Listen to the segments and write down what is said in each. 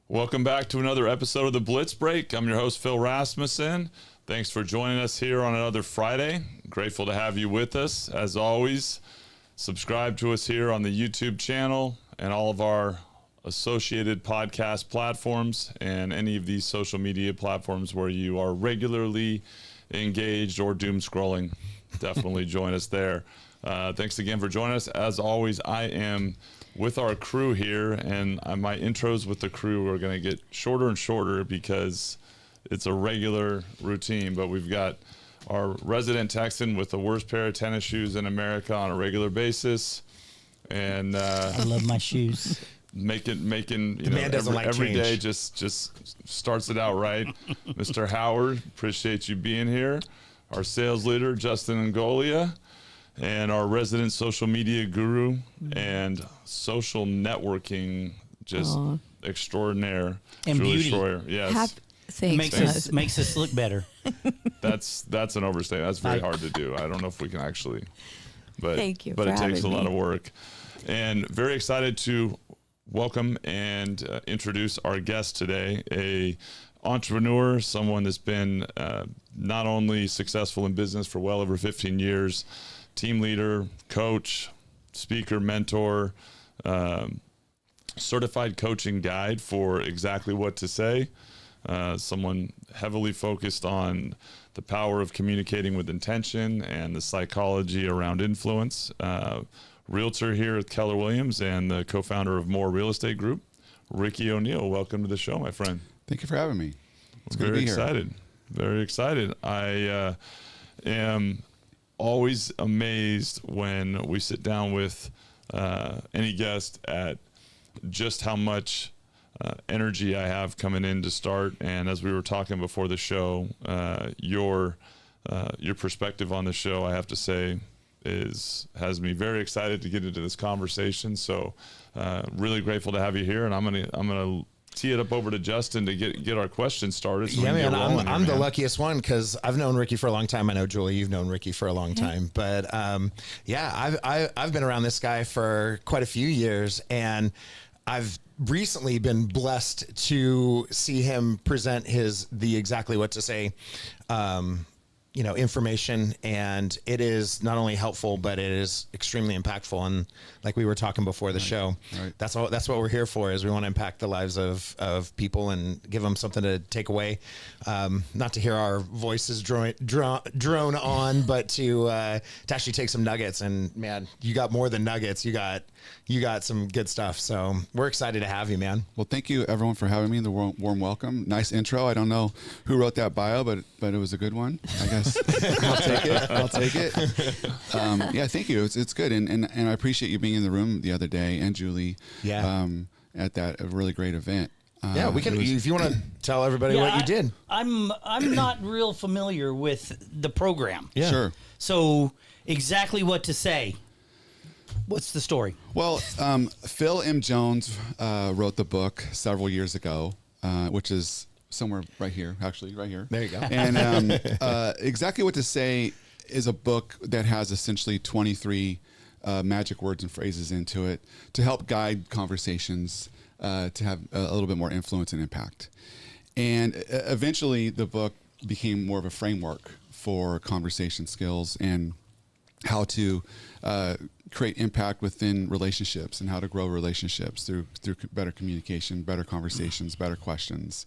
Welcome back to another episode of the Blitz Break. I'm your host, Phil Rasmussen. Thanks for joining us here on another Friday. Grateful to have you with us. As always, subscribe to us here on the YouTube channel and all of our associated podcast platforms and any of these social media platforms where you are regularly engaged or doom scrolling. Definitely join us there. Thanks again for joining us. As always, I am with our crew here, and my intros with the crew are going to get shorter and shorter because it's a regular routine, but we've got our resident Texan with the worst pair of tennis shoes in America on a regular basis. And I love my shoes. Making you know, every day just starts it out right. Mr. Howard, appreciate you being here. Our sales leader, Justin Ingolia, and our resident social media guru and social networking extraordinaire, and Julie beauty. Shroyer. Yes. Thanks. Makes us look better. That's an overstatement. That's very hard to do. I don't know if we can actually, but Thank you but for it takes a having lot me. of work. And very excited to welcome and introduce our guest today, a entrepreneur, someone that's been not only successful in business for well over 15 years, team leader, coach, speaker, mentor, certified coaching guide for exactly what to say. Someone heavily focused on the power of communicating with intention and the psychology around influence. Realtor here at Keller Williams and the co-founder of More Real Estate Group, Ricky O'Neill. Welcome to the show, my friend. Thank you for having me. It's Very good to be excited. Very excited. I am always amazed when we sit down with any guest at just how much energy I have coming in to start. And as we were talking before the show, your perspective on the show, I have to say, has me very excited to get into this conversation. So really grateful to have you here. And I'm gonna tee it up over to Justin to get our questions started. So yeah, we can man, get rolling I'm here, the man. luckiest one because I've known Ricky for a long time. I know, Julie, you've known Ricky for a long time. But yeah, I've been around this guy for quite a few years, and I've recently been blessed to see him present the exactly what to say information, and it is not only helpful, but it is extremely impactful. And like we were talking before the show, that's what we're here for, is we want to impact the lives of people and give them something to take away. Not to hear our voices drone on, but to actually take some nuggets. And man, you got more than nuggets. You got some good stuff. So we're excited to have you, man. Well, thank you everyone for having me. The warm welcome. Nice intro. I don't know who wrote that bio, but it was a good one, I guess. I'll take it. Yeah, thank you. It's good. And I appreciate you being in the room the other day, and Julie, at that really great event. Yeah, we can. If you want to tell everybody what you did. I'm not real familiar with the program. Yeah. Sure. So exactly what to say. What's the story? Well, Phil M. Jones wrote the book several years ago, which is somewhere right here, actually, right here. There you go. And exactly what to say is a book that has essentially 23 magic words and phrases into it to help guide conversations to have a little bit more influence and impact. And eventually the book became more of a framework for conversation skills and how to create impact within relationships and how to grow relationships through better communication, better conversations, better questions,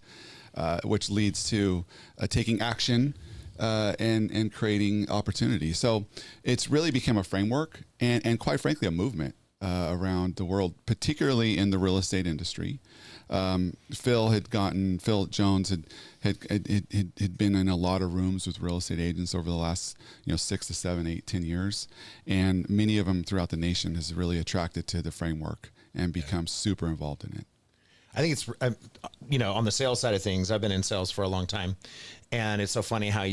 which leads to taking action and creating opportunity. So it's really become a framework and quite frankly, a movement around the world, particularly in the real estate industry. Phil Jones had been in a lot of rooms with real estate agents over the last 6 to 7, 8, 10 years, and many of them throughout the nation has really attracted to the framework and become super involved in it. I think it's, on the sales side of things, I've been in sales for a long time, and it's so funny how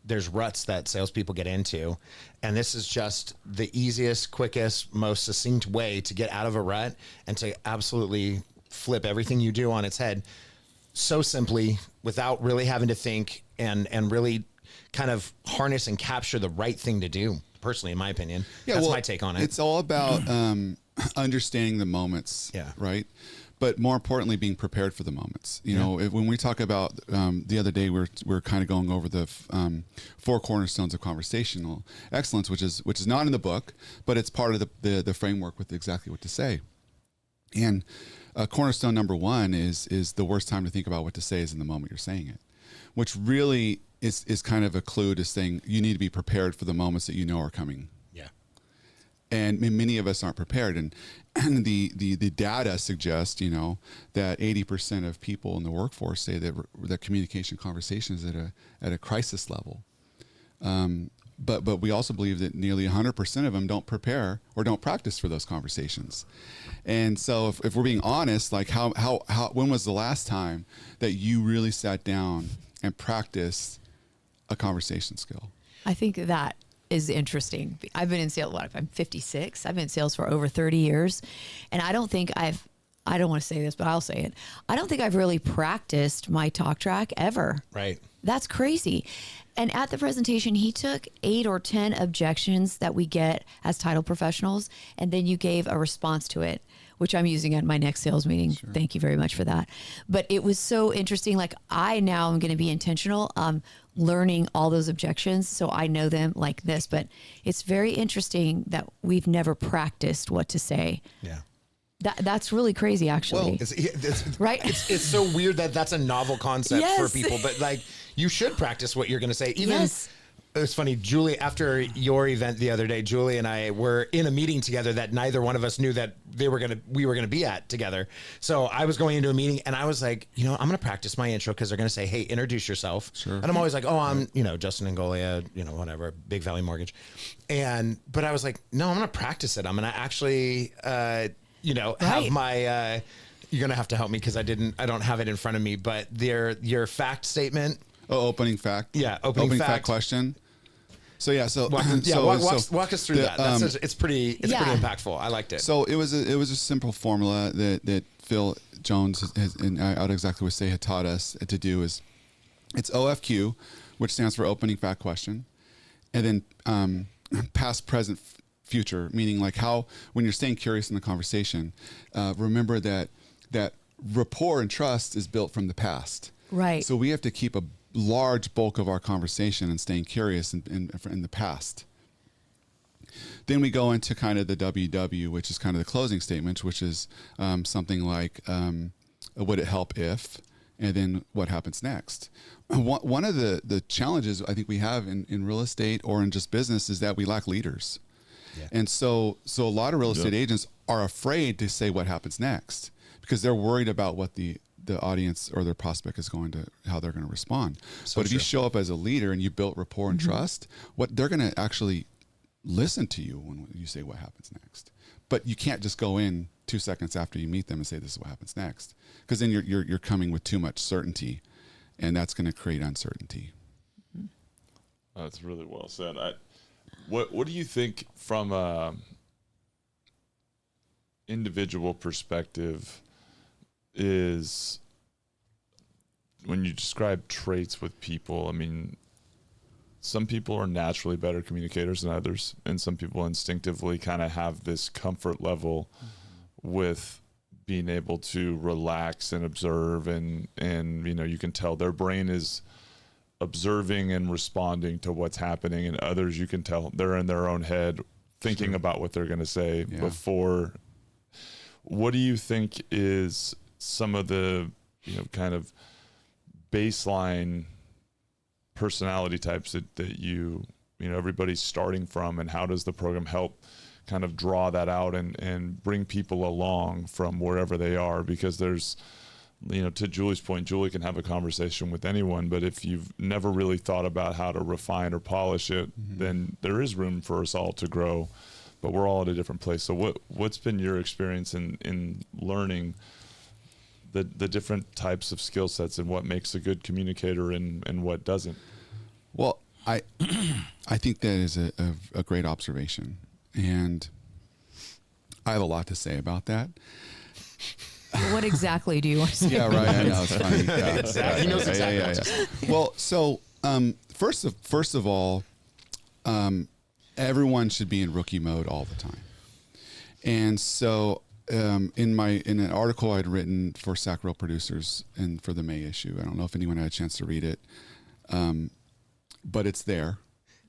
there's ruts that salespeople get into, and this is just the easiest, quickest, most succinct way to get out of a rut and to absolutely flip everything you do on its head so simply without really having to think and really kind of harness and capture the right thing to do, personally, in my opinion. Yeah, that's my take on it. It's all about understanding the moments, Yeah. right? But more importantly, being prepared for the moments. You know, when we talk about the other day, we're kind of going over the 4 cornerstones of conversational excellence, which is not in the book, but it's part of the framework with exactly what to say. And cornerstone number 1 is the worst time to think about what to say is in the moment you're saying it, which really is kind of a clue to saying you need to be prepared for the moments that you know are coming. Yeah. And many of us aren't prepared. And the data suggests, you know, that 80% of people in the workforce say that communication conversation is at a crisis level. But we also believe that nearly 100% of them don't prepare or don't practice for those conversations. And so if we're being honest, like how when was the last time that you really sat down and practiced a conversation skill? I think that is interesting. I've been in sales, I'm 56. I've been in sales for over 30 years. And I don't want to say this, but I'll say it. I don't think I've really practiced my talk track ever. Right. That's crazy. And at the presentation, he took 8 or 10 objections that we get as title professionals, and then you gave a response to it, which I'm using at my next sales meeting. Sure. Thank you very much for that. But it was so interesting. Like, I now am going to be intentional learning all those objections so I know them like this. But it's very interesting that we've never practiced what to say. Yeah. That's really crazy, actually. Well, it's right? It's so weird that that's a novel concept Yes. for people, but like you should practice what you're going to say. Even Yes. It's funny, Julie, after your event the other day, Julie and I were in a meeting together that neither one of us knew that we were going to be at together. So I was going into a meeting and I was like, you know, I'm going to practice my intro because they're going to say, hey, introduce yourself. Sure. And I'm always like, oh, I'm, you know, Justin Ingolia, you know, whatever, Big Valley Mortgage. But I was like, no, I'm going to practice it. I'm going to actually, you know, have my, you're going to have to help me because I don't have it in front of me, but your fact statement. Oh, opening fact. Yeah. Opening fact question. So yeah, walk us through that. It's pretty impactful. I liked it. So it was a simple formula that Phil Jones has, and I would exactly would say had taught us to do is it's OFQ, which stands for opening fact question, and then past, present, future, meaning like how when you're staying curious in the conversation, remember that rapport and trust is built from the past. Right. So we have to keep a large bulk of our conversation and staying curious in the past. Then we go into kind of the WW, which is kind of the closing statement, which is something like, would it help if, and then what happens next. One of the challenges I think we have in real estate or in just business is that we lack leaders. Yeah. And so a lot of real estate agents are afraid to say what happens next because they're worried about what the audience or their prospect is how they're going to respond. So but if you show up as a leader and you built rapport and trust, what they're going to actually listen to you when you say what happens next. But you can't just go in 2 seconds after you meet them and say this is what happens next, because then you're coming with too much certainty, and that's going to create uncertainty. That's really well said. What do you think from a individual perspective is when you describe traits with people? I mean, some people are naturally better communicators than others, and some people instinctively kind of have this comfort level with being able to relax and observe, and you know, you can tell their brain is observing and responding to what's happening, and others you can tell they're in their own head thinking about what they're going to say before. What do you think is some of the, you know, kind of baseline personality types that you know, everybody's starting from, and how does the program help kind of draw that out and bring people along from wherever they are? Because there's, you know, to Julie's point, Julie can have a conversation with anyone, but if you've never really thought about how to refine or polish it, then there is room for us all to grow, but we're all at a different place. So what's been your experience in learning the different types of skill sets and what makes a good communicator and what doesn't? Well, I think that is a great observation, and I have a lot to say about that. What exactly do you want to say? Yeah, right. I know, it's funny. Yeah, exactly. He knows exactly what to say. Well, so first of all, everyone should be in rookie mode all the time. And so in an article I'd written for Sac Real Producers and for the May issue, I don't know if anyone had a chance to read it, but it's there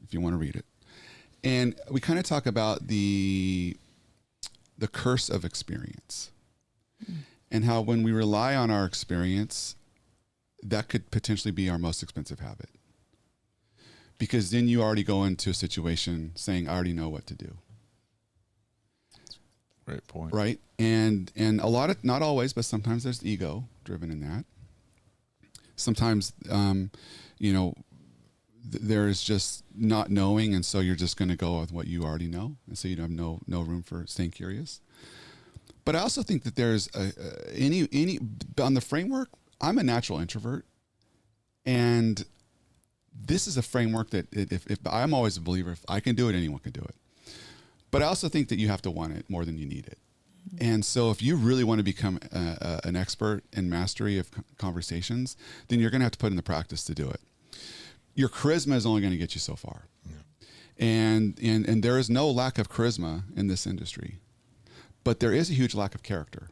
if you want to read it. And we kind of talk about the curse of experience and how when we rely on our experience, that could potentially be our most expensive habit. Because then you already go into a situation saying, I already know what to do. Great point. Right. And a lot of, not always, but sometimes there's ego driven in that. Sometimes, there's just not knowing. And so you're just going to go with what you already know. And so you have no room for staying curious. But I also think that there's any on the framework, I'm a natural introvert. And this is a framework that if I'm always a believer, if I can do it, anyone can do it. But I also think that you have to want it more than you need it. And so if you really want to become an expert in mastery of conversations, then you're going to have to put in the practice to do it. Your charisma is only going to get you so far. Yeah. And there is no lack of charisma in this industry, but there is a huge lack of character.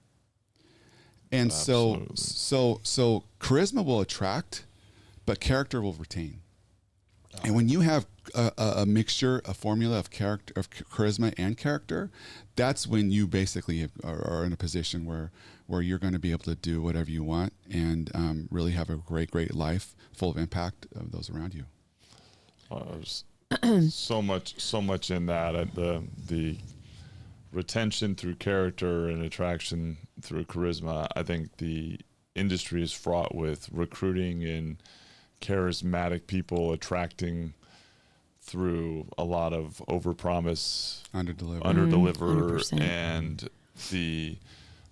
And so charisma will attract, but character will retain. And when you have a mixture, a formula of character, of charisma and character, that's when you basically are in a position where you're going to be able to do whatever you want and really have a great life full of impact of those around you. There's so much in that. The retention through character and attraction through charisma. I think the industry is fraught with recruiting and charismatic people attracting through a lot of overpromise, underdeliver, and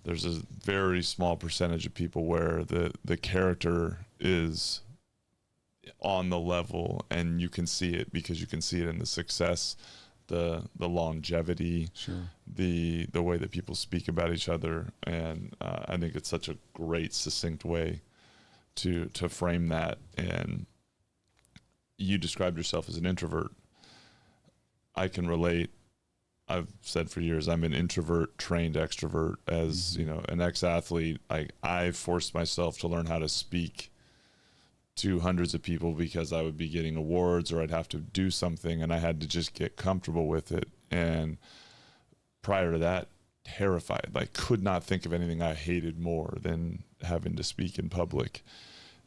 there's a very small percentage of people where the character is on the level, and you can see it because you can see it in the success, the longevity, sure, the way that people speak about each other, and I think it's such a great, succinct way to frame that. And you described yourself as an introvert. I can relate. I've said for years I'm an introvert trained extrovert. As an ex-athlete, I forced myself to learn how to speak to hundreds of people because I would be getting awards or I'd have to do something, and I had to just get comfortable with it. And prior to that, terrified, could not think of anything I hated more than having to speak in public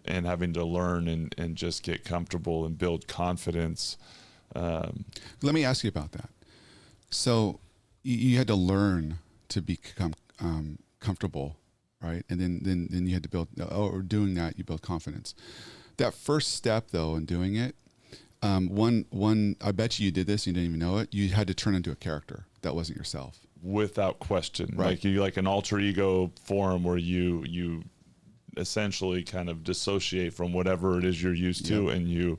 and having to learn and just get comfortable and build confidence. Let me ask you about that. So you had to learn to become comfortable, right? And then you had to build, or doing that, you build confidence. That first step, though, in doing it, one, I bet you did this, and you didn't even know it. You had to turn into a character that wasn't yourself. Without question. Right. Like an alter ego form where you essentially kind of dissociate from whatever it is you're used to, and you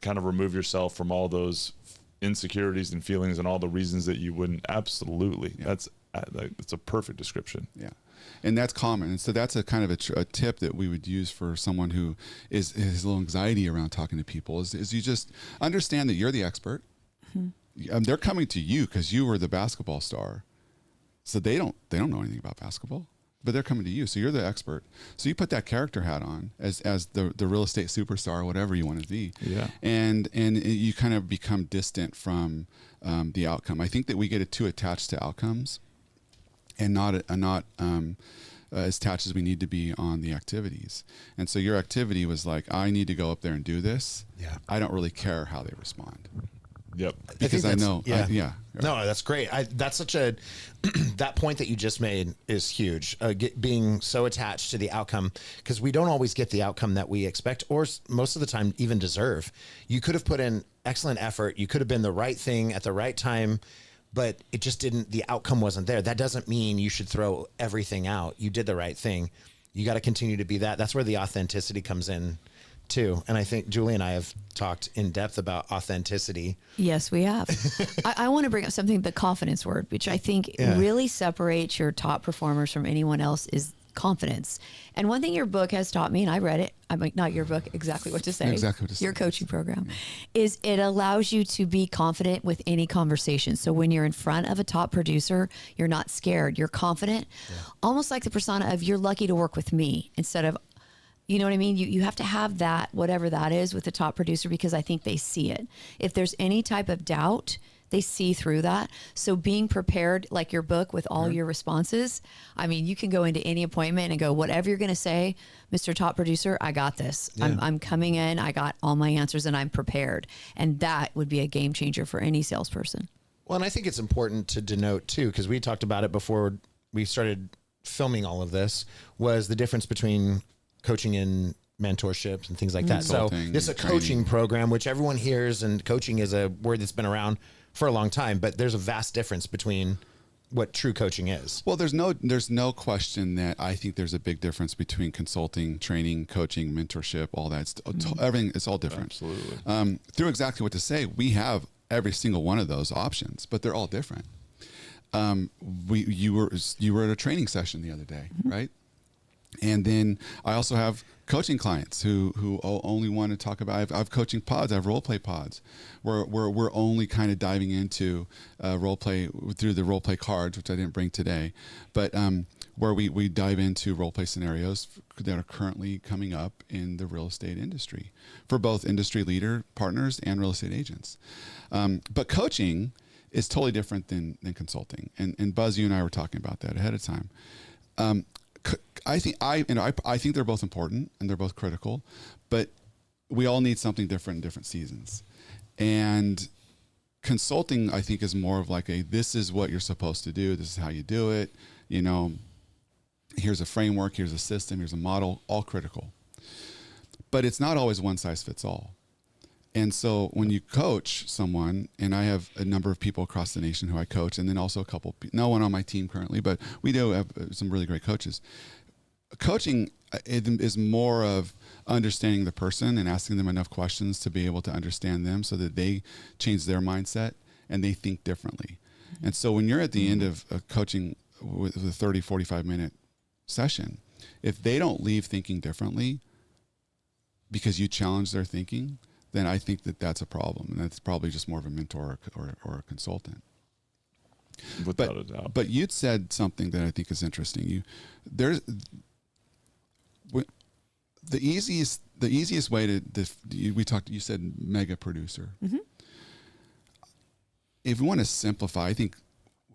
kind of remove yourself from all those insecurities and feelings and all the reasons that you wouldn't. Absolutely. Yeah. That's a perfect description. Yeah. And that's common. And so that's a kind of a tip that we would use for someone who has a little anxiety around talking to people is you just understand that you're the expert. Mm-hmm. They're coming to you because you were the basketball star. So they don't know anything about basketball, but they're coming to you. So you're the expert. So you put that character hat on as the real estate superstar, or whatever you want to be. Yeah. And you kind of become distant from the outcome. I think that we get too attached to outcomes and not as attached as we need to be on the activities. And so your activity was like, I need to go up there and do this. Yeah. I don't really care how they respond. Yep. Because I know. Yeah. No, that's great. That's such a, that point that you just made is huge. Being so attached to the outcome, because we don't always get the outcome that we expect, or most of the time even deserve. You could have put in excellent effort. You could have been the right thing at the right time, but it just didn't, the outcome wasn't there. That doesn't mean you should throw everything out. You did the right thing. You got to continue to be that. That's where the authenticity comes in too. And I think Julie and I have talked in depth about authenticity. Yes, we have. I want to bring up something, the confidence word, which I think really separates your top performers from anyone else, is confidence. And one thing your book has taught me, and I read it, I mean, not your book, exactly what to say. Exactly what to say. Your coaching program is it allows you to be confident with any conversation. So when you're in front of a top producer, you're not scared. You're confident, almost like the persona of you're lucky to work with me instead of, you know what I mean? You have to have that, whatever that is with the top producer, because I think they see it. If there's any type of doubt, they see through that. So being prepared, like your book with all your responses, I mean, you can go into any appointment and go, whatever you're going to say, Mr. Top Producer, I got this. Yeah. I'm coming in, I got all my answers and I'm prepared. And that would be a game changer for any salesperson. Well, and I think it's important to denote too, because we talked about it before we started filming all of this, was the difference between coaching and mentorships and things like that. So Consulting, this is a training. coaching program, which everyone hears, and coaching is a word that's been around for a long time, but there's a vast difference between what true coaching is. Well, there's no question that I think there's a big difference between consulting, training, coaching, mentorship, all that. Everything is all different. Absolutely. Through exactly what to say, we have every single one of those options, but they're all different. You were at a training session the other day, right? And then I also have coaching clients who only want to talk about. I have coaching pods. I have role play pods, where we're only kind of diving into role play through the role play cards, which I didn't bring today, but where we dive into role play scenarios that are currently coming up in the real estate industry for both industry leader partners and real estate agents. But coaching is totally different than consulting. And Buzz, you and I were talking about that ahead of time. I think they're both important and they're both critical, but we all need something different in different seasons. And consulting, I think, is more of like this is what you're supposed to do. This is how you do it. You know, here's a framework, here's a system, here's a model, all critical. But it's not always one size fits all. And so when you coach someone, and I have a number of people across the nation who I coach, and then also no one on my team currently, but we do have some really great coaches. Coaching is more of understanding the person and asking them enough questions to be able to understand them so that they change their mindset and they think differently. And so when you're at the end of a coaching with a 30, 45-minute session, if they don't leave thinking differently because you challenge their thinking, then I think that's a problem, and that's probably just more of a mentor or a consultant. Without a doubt. But you'd said something that I think is interesting. The easiest way to you said mega producer. Mm-hmm. If we want to simplify, I think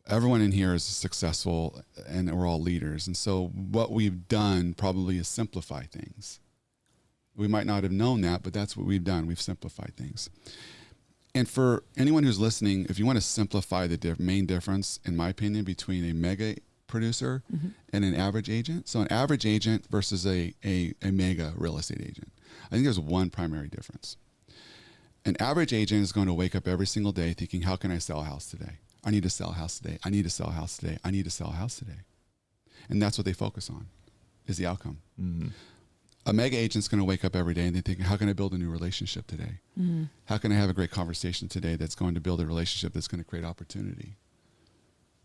everyone in here is successful, and we're all leaders, and so what we've done probably is simplify things. We might not have known that, but that's what we've done. We've simplified things. And for anyone who's listening, if you want to simplify the main difference, in my opinion, between a mega producer and an average agent. So an average agent versus a mega real estate agent. I think there's one primary difference. An average agent is going to wake up every single day thinking, how can I sell a house today? I need to sell a house today. I need to sell a house today. I need to sell a house today. And that's what they focus on, is the outcome. Mm-hmm. A mega agent's going to wake up every day and they think, how can I build a new relationship today? Mm-hmm. How can I have a great conversation today that's going to build a relationship that's going to create opportunity?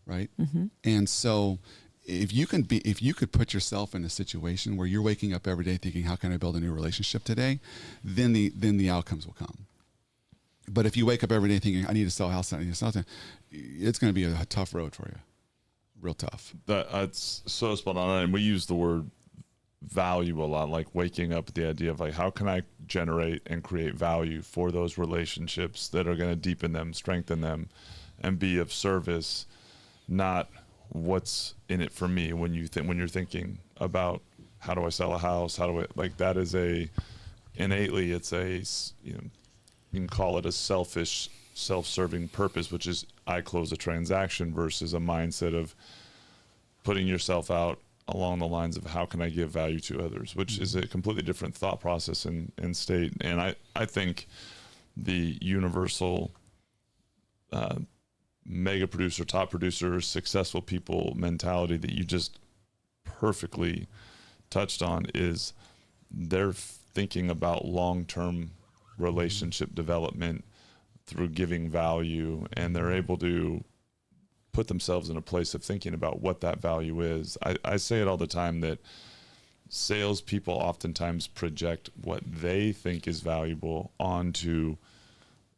Right? Mm-hmm. And so if you could put yourself in a situation where you're waking up every day thinking, how can I build a new relationship today? Then the outcomes will come. But if you wake up every day thinking, I need to sell a house, I need to sell it, it's going to be a tough road for you. Real tough. That's so spot on. And we use the word value a lot, like waking up with the idea of like, how can I generate and create value for those relationships that are going to deepen them, strengthen them, and be of service, not what's in it for me. When you're thinking about how do I sell a house, that is innately, it's you can call it a selfish, self-serving purpose, which is I close a transaction, versus a mindset of putting yourself out along the lines of how can I give value to others, which is a completely different thought process and state. And I think the universal mega producer, top producer, successful people mentality that you just perfectly touched on is they're thinking about long-term relationship development through giving value, and they're able to put themselves in a place of thinking about what that value is. I say it all the time that salespeople oftentimes project what they think is valuable onto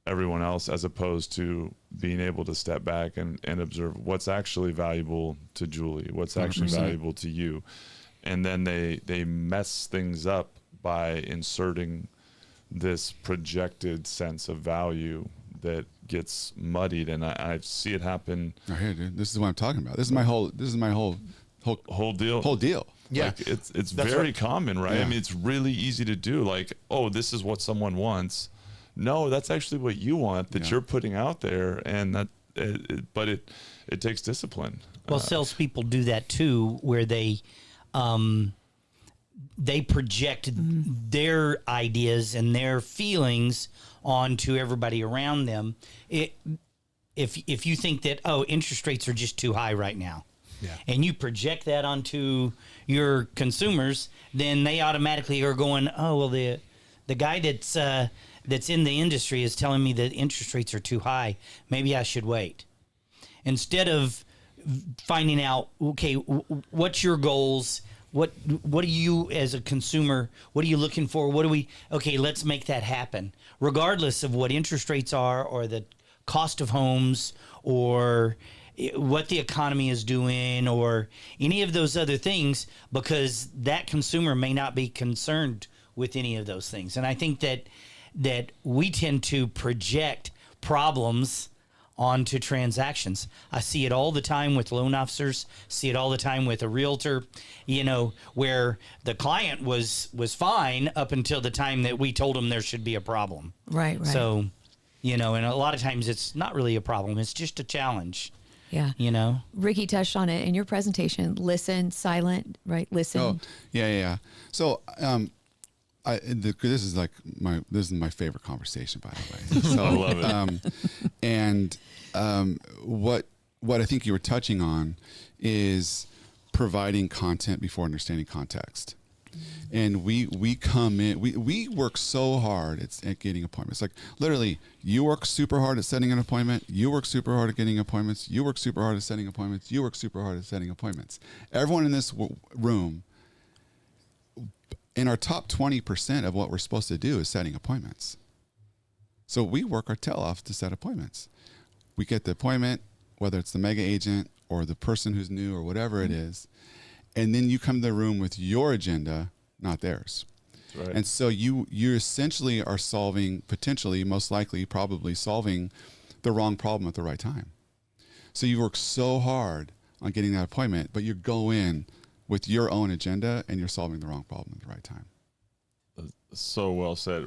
everyone else, as opposed to being able to step back and observe what's actually valuable to Julie, what's actually 100%. valuable to you. And then they mess things up by inserting this projected sense of value that gets muddied. And I see it happen. Oh, here, dude. This is what I'm talking about. This is my whole Whole deal. Yeah. Like it's That's very right. common, right? Yeah. I mean, it's really easy to do. Like, oh, this is what someone wants. No, that's actually what you want that Yeah. you're putting out there, and but it takes discipline. Well, salespeople do that too, where they project their ideas and their feelings onto everybody around them. If you think that, oh, interest rates are just too high right now, Yeah. and you project that onto your consumers, then they automatically are going, oh, well, the guy that's in the industry is telling me that interest rates are too high. Maybe I should wait. Instead of finding out, okay, what's your goals? What are you as a consumer? What are you looking for? Okay, let's make that happen. Regardless of what interest rates are, or the cost of homes, or what the economy is doing, or any of those other things, because that consumer may not be concerned with any of those things. And I think that we tend to project problems onto transactions. I see it all the time with loan officers, see it all the time with a realtor, where the client was fine up until the time that we told them there should be a problem. Right. So, and a lot of times it's not really a problem. It's just a challenge, Yeah. Ricky touched on it in your presentation. Listen, silent, right? Listen. Oh, yeah. So, this is my favorite conversation, by the way. So, I love it. And what I think you were touching on is providing content before understanding context. And we come in, we work so hard at getting appointments. Like literally, you work super hard at setting an appointment. You work super hard at getting appointments. You work super hard at setting appointments. You work super hard at setting appointments. Everyone in this room, in our top 20% of what we're supposed to do is setting appointments. So we work our tail off to set appointments. We get the appointment, whether it's the mega agent or the person who's new or whatever it is. And then you come to the room with your agenda, not theirs. That's right. And so you essentially are solving, potentially, most likely, probably solving the wrong problem at the right time. So you work so hard on getting that appointment, but you go in with your own agenda and you're solving the wrong problem at the right time. So well said.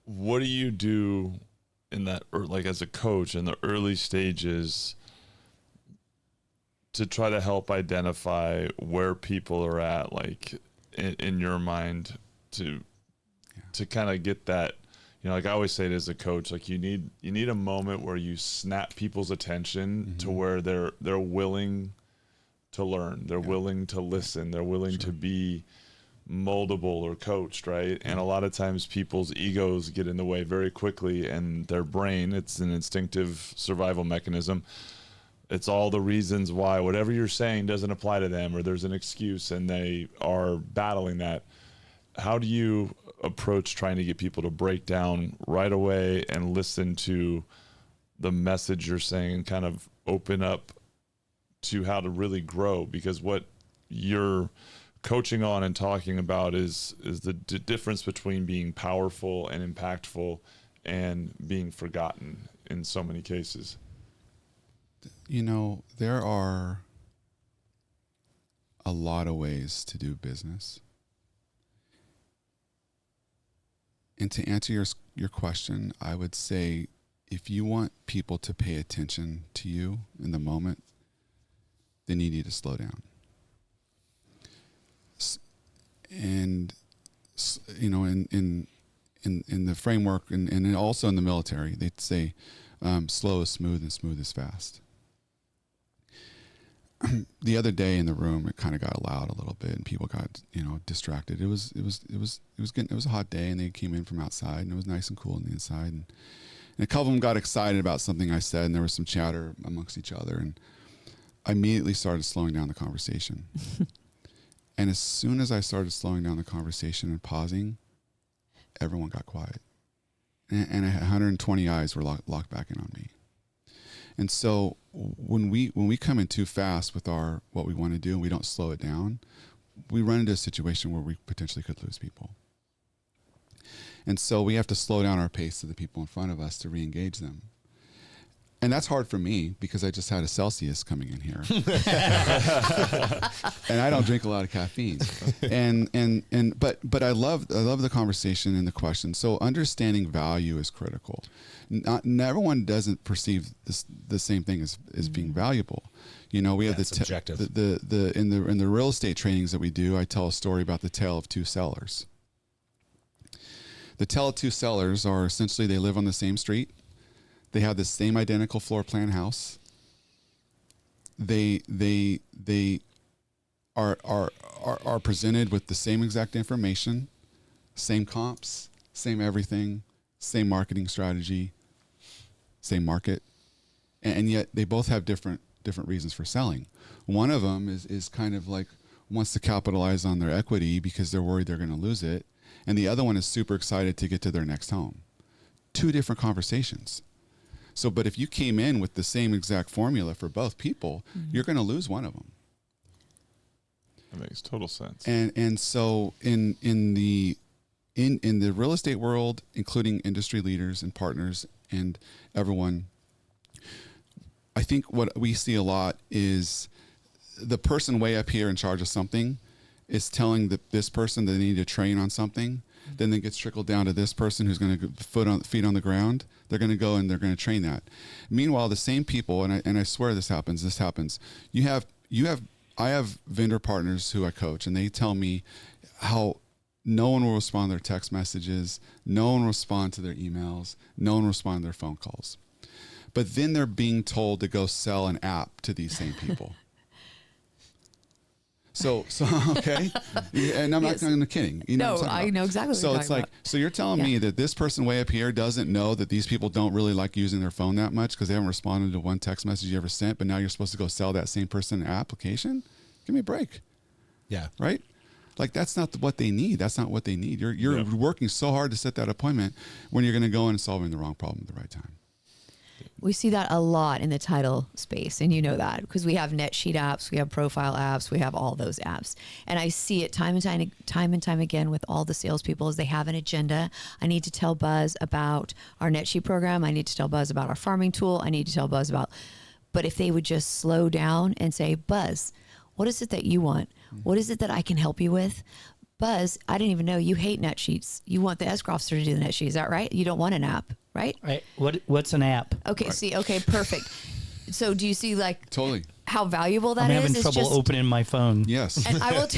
What do you do in that, or like as a coach in the early stages, to try to help identify where people are at, like in your mind, to kind of get that, like I always say it as a coach, like you need a moment where you snap people's attention to where they're willing to learn, they're willing to listen, they're willing to be moldable or coached, right? And a lot of times people's egos get in the way very quickly, and their brain, it's an instinctive survival mechanism. It's all the reasons why whatever you're saying doesn't apply to them, or there's an excuse, and they are battling that. How do you approach trying to get people to break down right away and listen to the message you're saying and kind of open up to how to really grow? Because what you're coaching on and talking about is the difference between being powerful and impactful and being forgotten in so many cases. There are a lot of ways to do business. And to answer your question, I would say if you want people to pay attention to you in the moment, then you need to slow down. And in the framework and also in the military, they'd say slow is smooth and smooth is fast. The other day in the room, it kind of got loud a little bit, and people got distracted. It was a hot day, and they came in from outside, and it was nice and cool on the inside. And a couple of them got excited about something I said, and there was some chatter amongst each other. And I immediately started slowing down the conversation. And as soon as I started slowing down the conversation and pausing, everyone got quiet. And 120 eyes were locked back in on me. And so when we come in too fast with what we want to do and we don't slow it down, we run into a situation where we potentially could lose people. And so we have to slow down our pace to the people in front of us to re-engage them. And that's hard for me because I just had a Celsius coming in here. And I don't drink a lot of caffeine. But I love the conversation and the question. So understanding value is critical. Not everyone doesn't perceive the same thing as being valuable. You know, we have subjective. In the real estate trainings that we do, I tell a story about the tale of two sellers. The tale of two sellers are essentially they live on the same street. They have the same identical floor plan house. They are presented with the same exact information, same comps, same everything, same marketing strategy, same market, and yet they both have different reasons for selling. One of them is kind of like wants to capitalize on their equity because they're worried they're going to lose it, and the other one is super excited to get to their next home. Two different conversations. So, but if you came in with the same exact formula for both people, you're going to lose one of them. That makes total sense. And so in the real estate world, including industry leaders and partners and everyone, I think what we see a lot is the person way up here in charge of something is telling this person that they need to train on something. Then it gets trickled down to this person who's going to feet on the ground. They're going to go and they're going to train that. Meanwhile, the same people, and I swear this happens. I have vendor partners who I coach, and they tell me how no one will respond to their text messages, no one will respond to their emails, no one will respond to their phone calls. But then they're being told to go sell an app to these same people. So okay, and I'm not kidding. You know I know exactly what so you're it's talking like, about. so you're telling me that this person way up here doesn't know that these people don't really like using their phone that much because they haven't responded to one text message you ever sent, but now you're supposed to go sell that same person an application? Give me a break. Yeah. Right? Like that's not what they need. That's not what they need. You're working so hard to set that appointment when you're going to go in and solving the wrong problem at the right time. We see that a lot in the title space, and you know that because we have NetSheet apps, we have profile apps, we have all those apps, and I see it time and time again with all the salespeople as they have an agenda. I need to tell Buzz about our NetSheet program. I need to tell Buzz about our farming tool. I need to tell Buzz about. But if they would just slow down and say, Buzz, what is it that you want? What is it that I can help you with? Buzz, I didn't even know you hate NetSheets. You want the escrow officer to do the NetSheet. Is that right? You don't want an app, right? Right. What's an app? Okay. Right. See. Okay. Perfect. So do you see like Totally. how valuable that I'm is? having It's trouble just, opening my phone. Yes. and I will.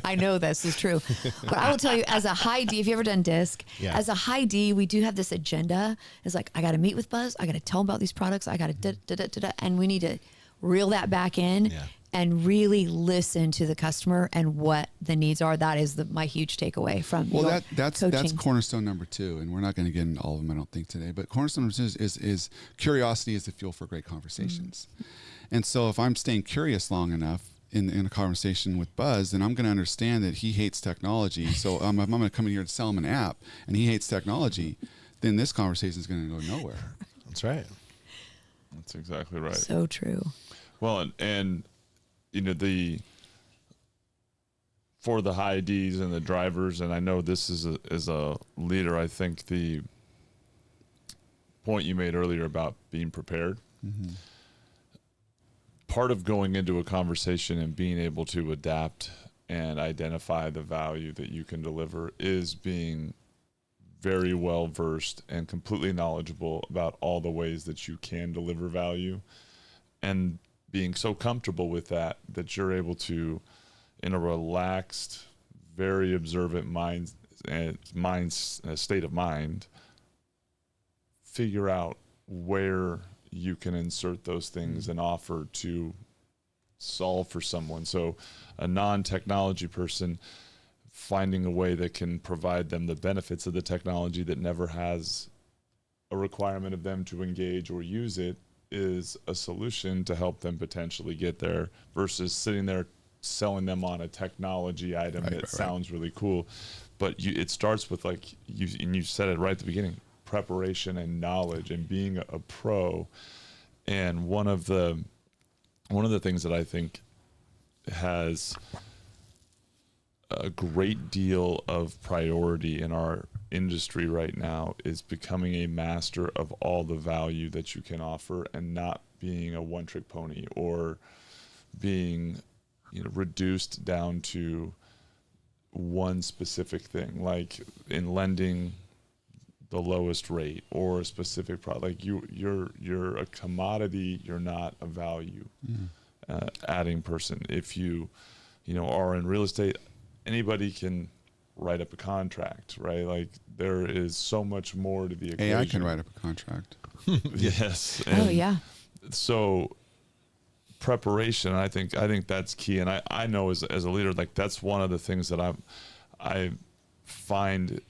I know this is true, but I will tell you, as a high D, have you ever done DISC? Yeah. As a high D, we do have this agenda. It's like I got to meet with Buzz. I got to tell him about these products. I got to and we need to reel that back in. Yeah. And really listen to the customer and what the needs are. That is my huge takeaway from your that's coaching. cornerstone number 2, and we're not going to get into all of them, I don't think, today. But cornerstone number 2 is curiosity is the fuel for great conversations. And so if I'm staying curious long enough in a conversation with Buzz, then I'm going to understand that he hates technology. So if I'm going to come in here to sell him an app, and he hates technology, then this conversation is going to go nowhere. That's right. That's exactly right. So true. Well, and you know, for the high Ds and the drivers, and I know this is a leader, I think the point you made earlier about being prepared, part of going into a conversation and being able to adapt and identify the value that you can deliver is being very well versed and completely knowledgeable about all the ways that you can deliver value, and being so comfortable with that you're able to, in a relaxed, very observant state of mind, figure out where you can insert those things and offer to solve for someone. So a non-technology person finding a way that can provide them the benefits of the technology that never has a requirement of them to engage or use it is a solution to help them potentially get there versus sitting there selling them on a technology item that sounds really cool. But it starts with, like you said it right at the beginning, preparation and knowledge and being a pro. And one of the things that I think has a great deal of priority in our industry right now is becoming a master of all the value that you can offer and not being a one-trick pony or being, reduced down to one specific thing, like in lending the lowest rate or a specific product. Like you're a commodity, you're not a value adding person. If you are in real estate, anybody can write up a contract, right? Like there is so much more to the equation. AI can write up a contract. Yes. Oh yeah. So preparation, I think that's key. And I know as a leader, like that's one of the things that I find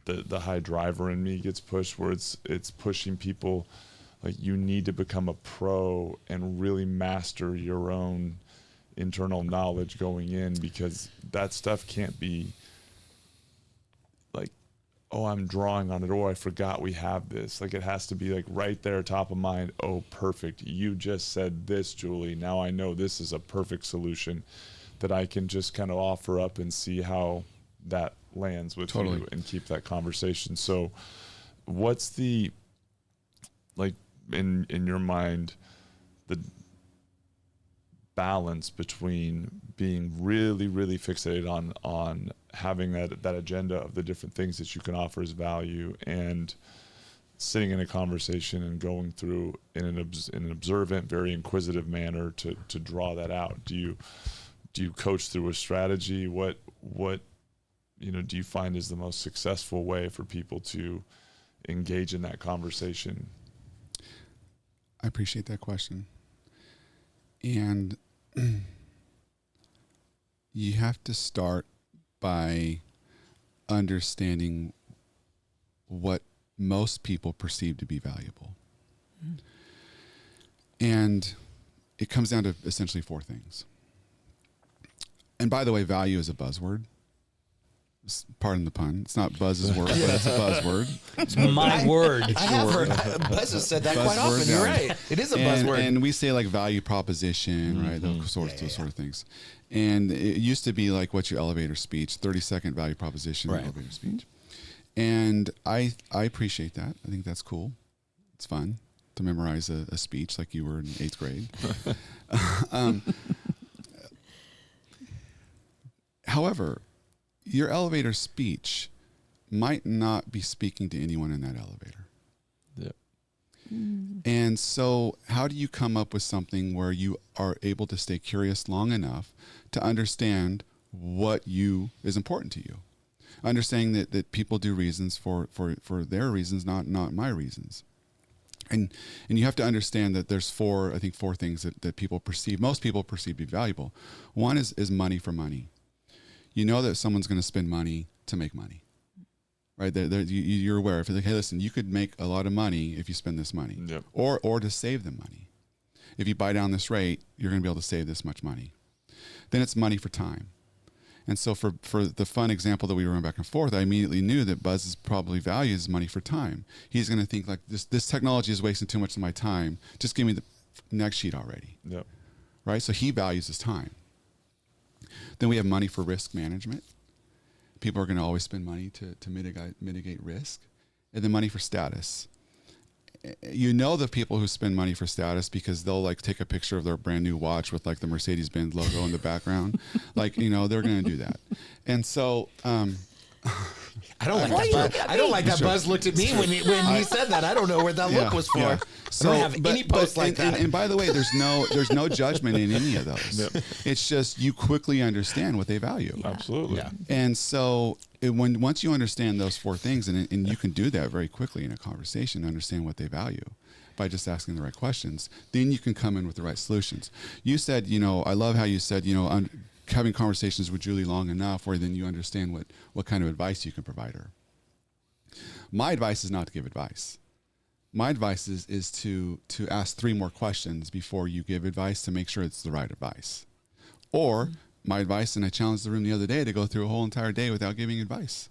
the high driver in me gets pushed, where it's pushing people, like you need to become a pro and really master your own internal knowledge going in, because that stuff can't be like, oh, I'm drawing on it, or I forgot we have this. Like it has to be like right there, top of mind. Oh, perfect. You just said this, Julie. Now I know this is a perfect solution that I can just kind of offer up and see how that lands with you and keep that conversation. So what's the, like in your mind, the balance between being really, really fixated on having that agenda of the different things that you can offer as value, and sitting in a conversation and going through in an observant, very inquisitive manner to draw that out? Do you coach through a strategy? What do you find is the most successful way for people to engage in that conversation? I appreciate that question. And you have to start by understanding what most people perceive to be valuable. And it comes down to essentially four things. And by the way, value is a buzzword. Pardon the pun. It's not Buzz's word, but it's a buzzword. It's my word. I have heard Buzz has said that quite often. You're right. It is a buzzword. And we say like value proposition, right? Those sort of things. And it used to be like, what's your elevator speech? 30-second value proposition, elevator speech. And I appreciate that. I think that's cool. It's fun to memorize a speech like you were in 8th grade. However, your elevator speech might not be speaking to anyone in that elevator. Yep. And so how do you come up with something where you are able to stay curious long enough to understand what is important to you? Understanding that people do reasons for their reasons, not my reasons. And you have to understand that there's four things that people perceive, most people perceive to be valuable. One is money for money. You know that someone's going to spend money to make money, right? You're aware. If you're like, hey, listen, you could make a lot of money if you spend this money, yep. or to save them money. If you buy down this rate, you're going to be able to save this much money. Then it's money for time. And so for the fun example that we were going back and forth, I immediately knew that Buzz's probably values money for time. He's going to think like this technology is wasting too much of my time. Just give me the next sheet already. Yep. Right? So he values his time. Then we have money for risk management. People are going to always spend money to mitigate risk. And then money for status. You know the people who spend money for status because they'll like take a picture of their brand new watch with like the Mercedes-Benz logo in the background. Like, they're going to do that. And so, I don't like that Buzz. I don't like that Buzz looked at me when he said that. I don't know where that look was for. Yeah. So, I don't have any posts like that. And by the way, there's no judgment in any of those. Yep. It's just you quickly understand what they value. Yeah. Absolutely. Yeah. And so once you understand those four things, and you can do that very quickly in a conversation, understand what they value by just asking the right questions, then you can come in with the right solutions. You said, I love how you said, having conversations with Julie long enough where then you understand what kind of advice you can provide her. My advice is not to give advice. my advice is to ask 3 more questions before you give advice to make sure it's the right advice. Or my advice, and I challenged the room the other day to go through a whole entire day without giving advice.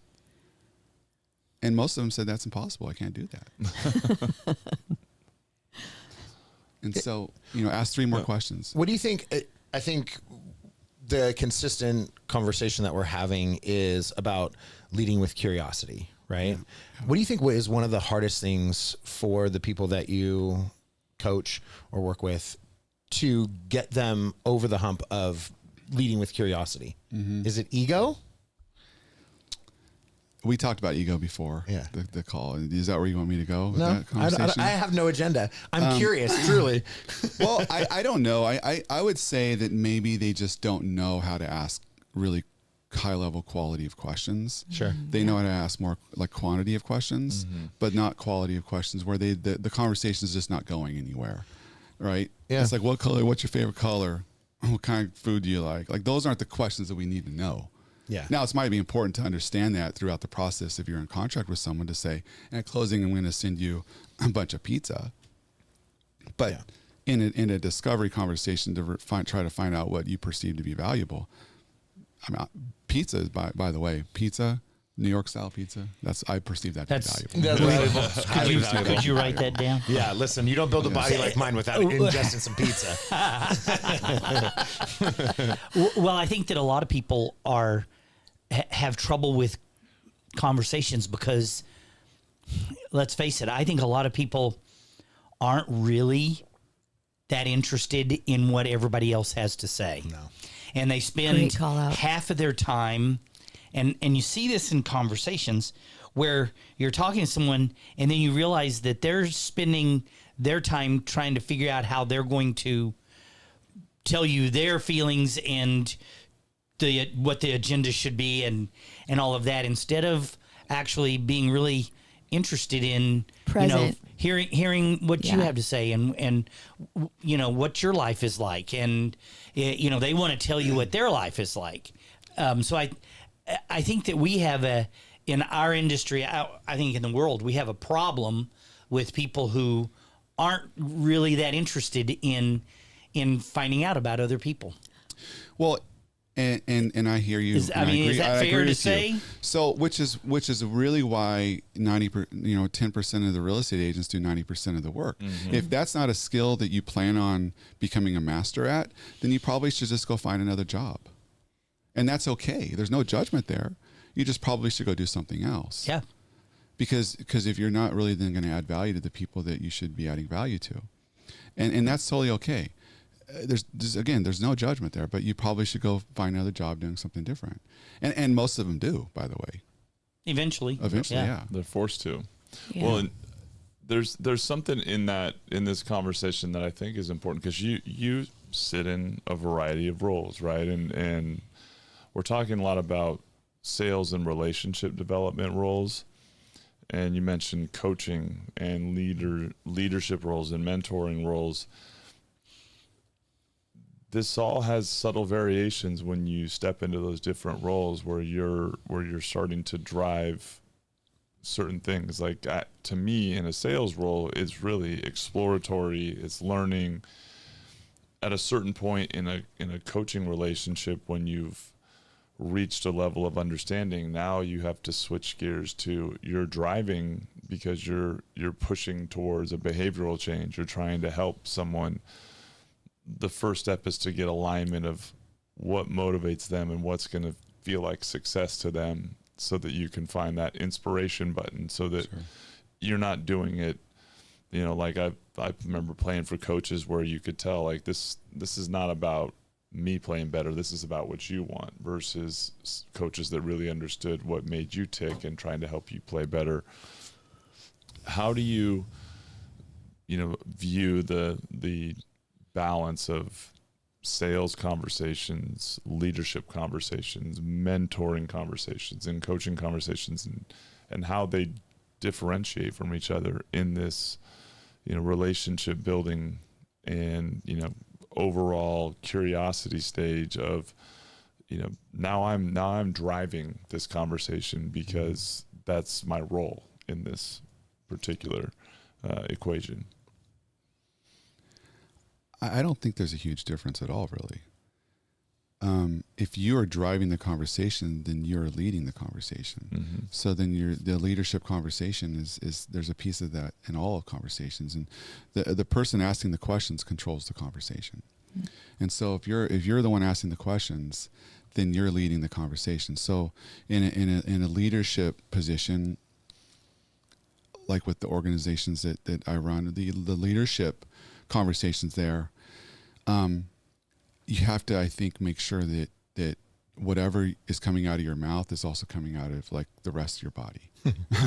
And most of them said, that's impossible. I can't do that. And so, ask 3 more questions. What do you think? I think the consistent conversation that we're having is about leading with curiosity, right? Yeah. What do you think is one of the hardest things for the people that you coach or work with to get them over the hump of leading with curiosity? Mm-hmm. Is it ego? We talked about ego before. Yeah. The call. Is that where you want me to go with no, that conversation? I have no agenda. I'm curious, truly. Well, I don't know. I would say that maybe they just don't know how to ask really high level quality of questions. Sure. They know how to ask more like quantity of questions, but not quality of questions where the conversation is just not going anywhere. Right? Yeah. It's like, what color, what's your favorite color? What kind of food do you like? Like, those aren't the questions that we need to know. Yeah. Now, it might be important to understand that throughout the process if you're in contract with someone to say, at closing, I'm going to send you a bunch of pizza. But in a discovery conversation to try to find out what you perceive to be valuable, I mean, pizza is, by the way, pizza, New York style pizza. I perceive that to be valuable. That's valuable. Could you write that down? Yeah, listen, you don't build a body like mine without ingesting some pizza. Well, I think that a lot of people have trouble with conversations because, let's face it, I think a lot of people aren't really that interested in what everybody else has to say. No. And they spend half of their time, and you see this in conversations where you're talking to someone and then you realize that they're spending their time trying to figure out how they're going to tell you their feelings and what the agenda should be and all of that, instead of actually being really interested in hearing what you have to say and what your life is like, and they want to tell you what their life is like. So I think that we have in our industry, I think in the world, we have a problem with people who aren't really that interested in finding out about other people. Well, and I hear you. Is that fair to say? So, which is really why 10% of the real estate agents do 90% of the work. Mm-hmm. If that's not a skill that you plan on becoming a master at, then you probably should just go find another job, and that's okay. There's no judgment there. You just probably should go do something else. Yeah. Because if you're not really then going to add value to the people that you should be adding value to, and that's totally okay. There's no judgment there, but you probably should go find another job doing something different. And most of them do, by the way. Eventually, yeah. They're forced to. Yeah. Well, and there's something in this conversation that I think is important, because you sit in a variety of roles, right? And we're talking a lot about sales and relationship development roles. And you mentioned coaching and leadership roles and mentoring roles. This all has subtle variations when you step into those different roles where you're starting to drive certain things. Like, to me, in a sales role, it's really exploratory. It's learning. At a certain point in a coaching relationship, when you've reached a level of understanding, now you have to switch gears to you're driving because you're pushing towards a behavioral change. You're trying to help someone. The first step is to get alignment of what motivates them and what's going to feel like success to them, so that you can find that inspiration button, so that you're not doing it, like I remember playing for coaches where you could tell, like, this is not about me playing better. This is about what you want, versus coaches that really understood what made you tick and trying to help you play better. How do you, view the balance of sales conversations, leadership conversations, mentoring conversations, and coaching conversations, and how they differentiate from each other in this, relationship building and, overall curiosity stage of, now I'm driving this conversation because that's my role in this particular equation? I don't think there's a huge difference at all, really. If you are driving the conversation, then you're leading the conversation. Mm-hmm. So then the leadership conversation is there's a piece of that in all conversations, and the person asking the questions controls the conversation. Mm-hmm. And so if you're the one asking the questions, then you're leading the conversation. So in a leadership position, like with the organizations that I run, the leadership conversations there, you have to, I think, make sure that whatever is coming out of your mouth is also coming out of like the rest of your body,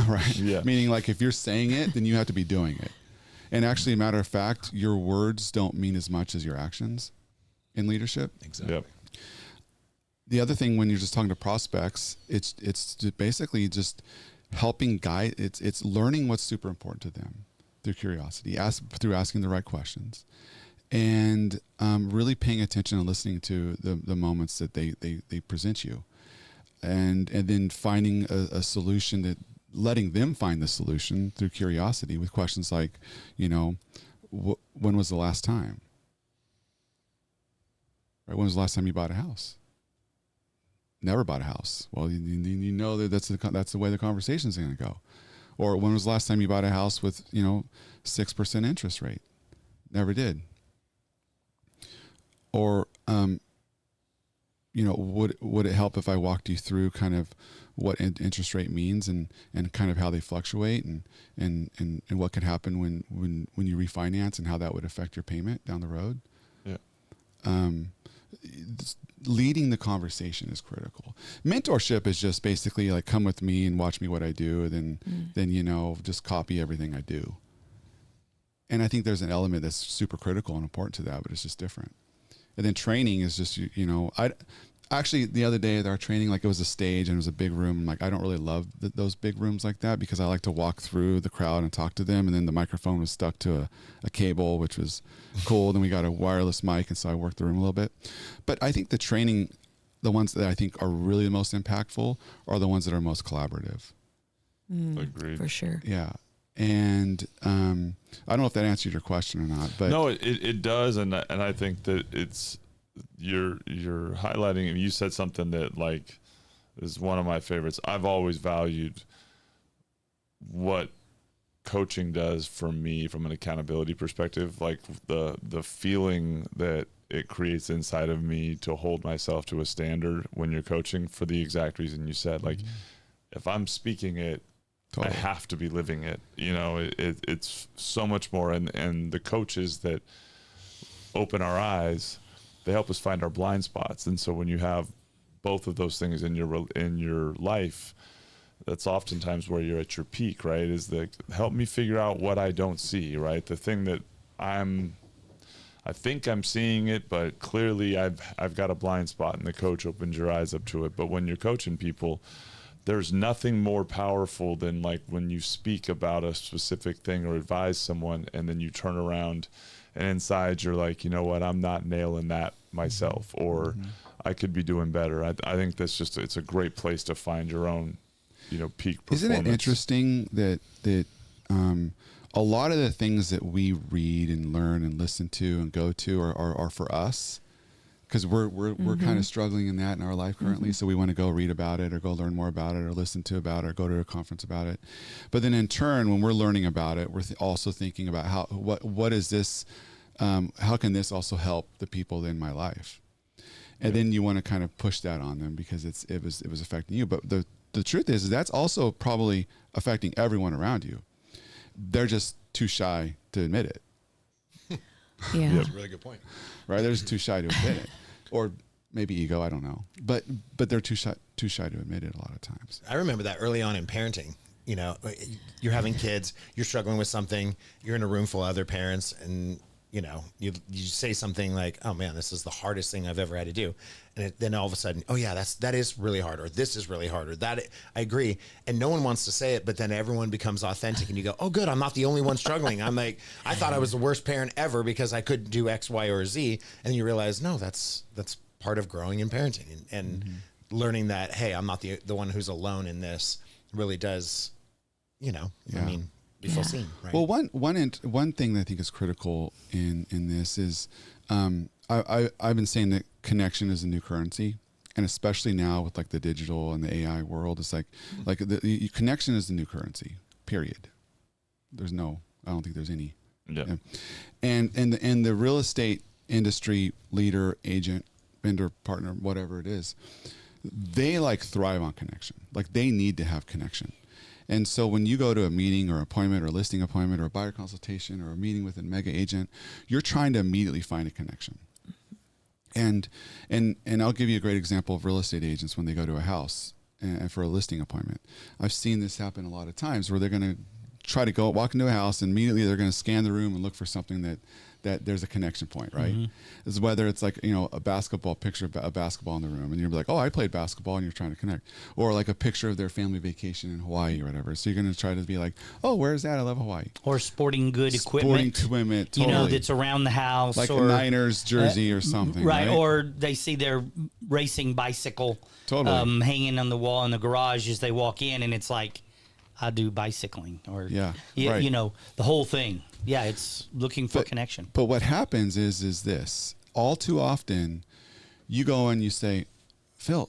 right? Yeah. Meaning, like, if you're saying it, then you have to be doing it. And actually, a matter of fact, your words don't mean as much as your actions in leadership. Exactly. Yep. The other thing, when you're just talking to prospects, it's basically just helping guide. It's learning what's super important to them through curiosity, through asking the right questions, and really paying attention and listening to the moments that they present you, and then finding a solution, that letting them find the solution through curiosity with questions like, when was the last time? Right? When was the last time you bought a house? Never bought a house. Well, you know that's the way the conversation is going to go. Or when was the last time you bought a house with 6% interest rate? Never did. Or would it help if I walked you through kind of what interest rate means and kind of how they fluctuate and what could happen when you refinance and how that would affect your payment down the road? Yeah. Leading the conversation is critical. Mentorship is just basically like, come with me and watch me what I do, then just copy everything I do. And I think there's an element that's super critical and important to that, but it's just different. And then training is just, actually the other day at our training, like, it was a stage and it was a big room. And like, I don't really love those big rooms like that, because I like to walk through the crowd and talk to them. And then the microphone was stuck to a cable, which was cool. Then we got a wireless mic. And so I worked the room a little bit. But I think the training, the ones that I think are really the most impactful are the ones that are most collaborative. Agreed. For sure. Yeah. And I don't know if that answered your question or not, but no, it does, and I think that it's you're highlighting, and you said something that like is one of my favorites. I've always valued what coaching does for me from an accountability perspective, like the feeling that it creates inside of me to hold myself to a standard when you're coaching, for the exact reason you said. Like, if I'm speaking it, totally, I have to be living it. It's so much more. And the coaches that open our eyes, they help us find our blind spots. And so when you have both of those things in your life, that's oftentimes where you're at your peak, right? Is the help me figure out what I don't see, right? The thing that I think I'm seeing it, but clearly I've got a blind spot, and the coach opens your eyes up to it. But when you're coaching people, there's nothing more powerful than like when you speak about a specific thing or advise someone, and then you turn around and inside you're like, you know what, I'm not nailing that myself, or I could be doing better. I think it's a great place to find your own, peak performance. Isn't it interesting that a lot of the things that we read and learn and listen to and go to are for us? Because we're kind of struggling in that in our life currently, so we want to go read about it or go learn more about it or listen to about it or go to a conference about it. But then in turn, when we're learning about it, we're also thinking about what is this? How can this also help the people in my life? And then you want to kind of push that on them because it was affecting you. But the truth is that's also probably affecting everyone around you. They're just too shy to admit it. Yeah, That's a really good point. Right? They're just too shy to admit it. Or maybe ego, I don't know. But they're too shy to admit it a lot of times. I remember that early on in parenting. You're having kids, you're struggling with something, you're in a room full of other parents, and you say something like, "Oh man, this is the hardest thing I've ever had to do," and then all of a sudden, "Oh yeah, that is really hard," or "This is really hard," or "That I agree," and no one wants to say it, but then everyone becomes authentic, and you go, "Oh good, I'm not the only one struggling." I'm like, I thought I was the worst parent ever because I couldn't do X, Y, or Z, and you realize, no, that's part of growing and parenting, and learning that, hey, I'm not the one who's alone in this. Really does, I mean, feel seen. Right? Well, one thing that I think is critical in this is I've been saying that connection is a new currency, and especially now with like the digital and the AI world, it's like the connection is the new currency. Period. I don't think there's any. Yeah. And the real estate industry leader, agent, vendor, partner, whatever it is, they like thrive on connection. Like they need to have connection. And so when you go to a meeting or appointment or a listing appointment or a buyer consultation or a meeting with a mega agent, you're trying to immediately find a connection. And I'll give you a great example of real estate agents when they go to a house and for a listing appointment. I've seen this happen a lot of times where they're going to try to walk into a house and immediately they're going to scan the room and look for something that there's a connection point, right? Mm-hmm. Is whether it's like, a basketball picture of a basketball in the room and you're like, oh, I played basketball, and you're trying to connect, or like a picture of their family vacation in Hawaii or whatever. So you're going to try to be like, oh, where's that? I love Hawaii. Or sporting good equipment. Totally. That's around the house. Like or a Niners jersey or something. Right. Or they see their racing bicycle hanging on the wall in the garage as they walk in, and it's like, I do bicycling, or right. The whole thing. Yeah, it's looking for connection. But what happens is this: all too often, you go and you say, "Phil,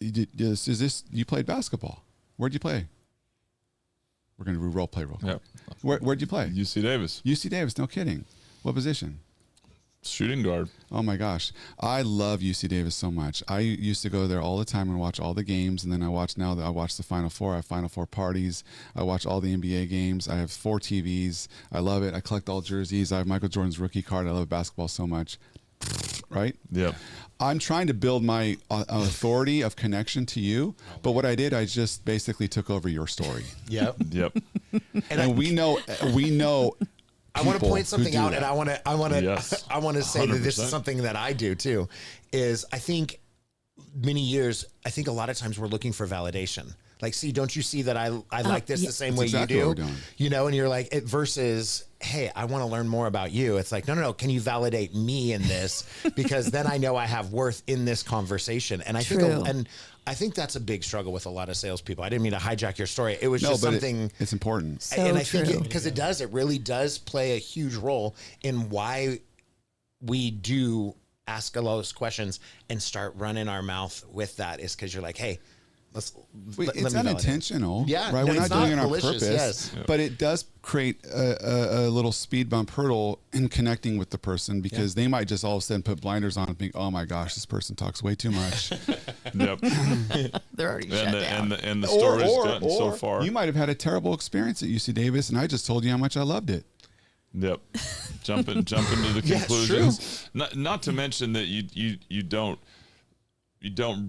you played basketball? Where'd you play?" We're going to do role play real quick. Yep. Where'd you play? UC Davis. UC Davis. No kidding. What position? Shooting guard. Oh my gosh. I love UC Davis so much. I used to go there all the time and watch all the games. And then I watch the Final Four. I have Final Four parties. I watch all the NBA games. I have 4 TVs. I love it. I collect all jerseys. I have Michael Jordan's rookie card. I love basketball so much. Right? Yeah. I'm trying to build my authority of connection to you. But what I did, I just basically took over your story. Yep. And we know I want to point something out, and I want to Yes. I want to say 100%. that this is something that I do too. Is I think a lot of times we're looking for validation. Like, see, don't you see that I like this the same way exactly you what do? we're doing. And you're like, versus, hey, I want to learn more about you. It's like, no. Can you validate me in this? Because then I know I have worth in this conversation. And I think that's a big struggle with a lot of salespeople. I didn't mean to hijack your story. It was just something. It's important. And I think because it really does play a huge role in why we do ask a lot of those questions and start running our mouth with that, is because you're like, hey, it's unintentional. Yeah, right. We're not doing it on malicious, purpose, yes. But it does create a little speed bump hurdle in connecting with the person, because they might just all of a sudden put blinders on and think, oh my gosh, this person talks way too much. Yep. They're already shut down. And the story's gotten so far. You might have had a terrible experience at UC Davis, and I just told you how much I loved it. Yep. Jump into the conclusions. Not to mention that you don't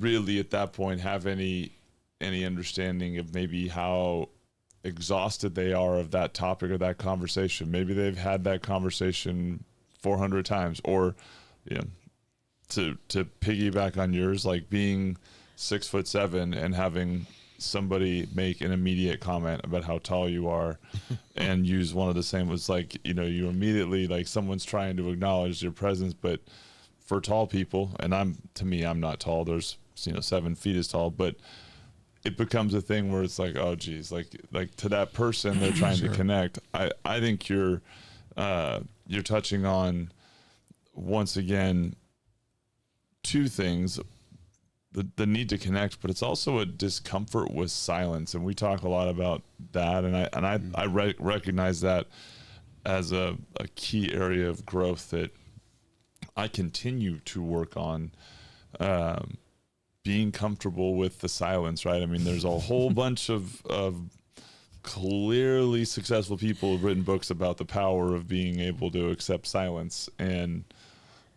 really at that point have any understanding of maybe how exhausted they are of that topic or that conversation. Maybe they've had that conversation 400 times, or to piggyback on yours, like being 6'7" and having somebody make an immediate comment about how tall you are and use one of the same was like, you immediately, like, someone's trying to acknowledge your presence, but for tall people, and I'm not tall, there's 7 feet is tall, but it becomes a thing where it's like, oh geez, like to that person they're trying to connect. I think you're touching on, once again, 2 things: the need to connect, but it's also a discomfort with silence, and we talk a lot about that, and I recognize that as a key area of growth that I continue to work on, being comfortable with the silence, right? I mean, there's a whole bunch of clearly successful people who've written books about the power of being able to accept silence and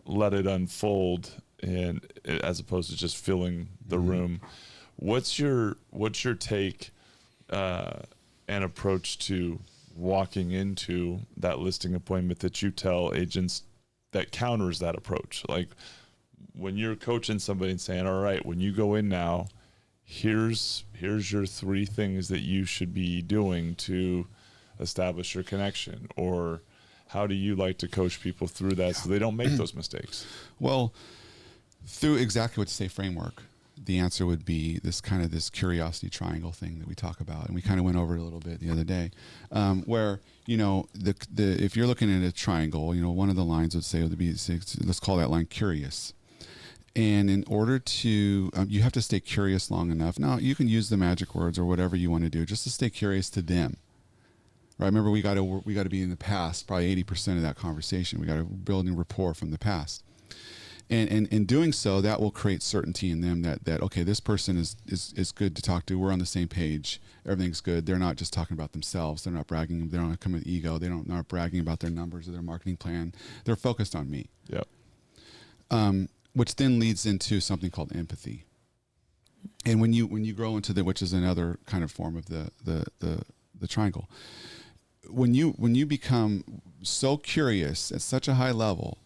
let it unfold, and as opposed to just filling the room. What's your take and approach to walking into that listing appointment that you tell agents that counters that approach? Like, when you're coaching somebody and saying, all right, when you go in now, here's your 3 things that you should be doing to establish your connection, or how do you like to coach people through that so they don't make those mistakes? Well, through exactly what to say framework. the answer would be this curiosity triangle thing that we talk about, and we kind of went over it a little bit the other day, where if you're looking at a triangle, one of the lines would say let's call that line curious. And in order to, you have to stay curious long enough. Now you can use the magic words or whatever you want to do, just to stay curious to them. Right? Remember, we got to be in the past. Probably 80% of that conversation. We got to build a rapport from the past. And in doing so, that will create certainty in them that okay, this person is good to talk to. We're on the same page. Everything's good. They're not just talking about themselves. They're not bragging. They don't come with ego. They're not bragging about their numbers or their marketing plan. They're focused on me. Yep. Which then leads into something called empathy. And when you grow into which is another kind of form of the triangle, when you become so curious at such a high level,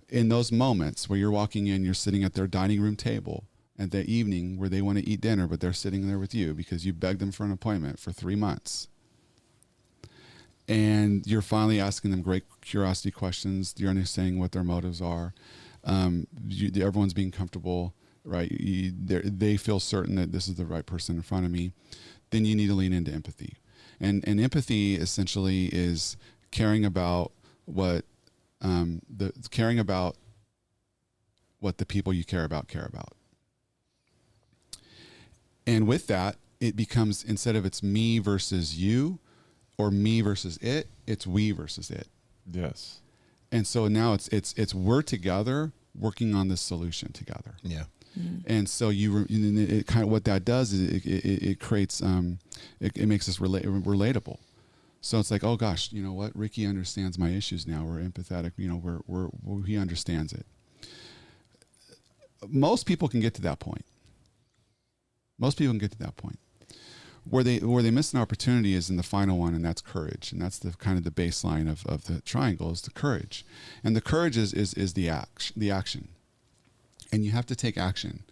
in those moments where you're walking in, you're sitting at their dining room table at the evening where they want to eat dinner, but they're sitting there with you because you begged them for an appointment for 3 months. And you're finally asking them great curiosity questions. You're understanding what their motives are. Everyone's being comfortable, right? They feel certain that this is the right person in front of me. Then you need to lean into empathy. And empathy essentially is caring about what the people you care about. And with that, it becomes, instead of it's me versus you or me versus it, it's we versus it. Yes. And so now it's we're together working on this solution together. Yeah. And so it kind of, what that does is it creates it makes us relatable. So it's like, oh gosh, you know what? Ricky understands my issues now. We're empathetic. He understands it. Most people can get to that point. Where they miss an opportunity is in the final one, and that's courage. And that's the kind of the baseline of the triangle is the courage. And the courage is the action. And you have to take action.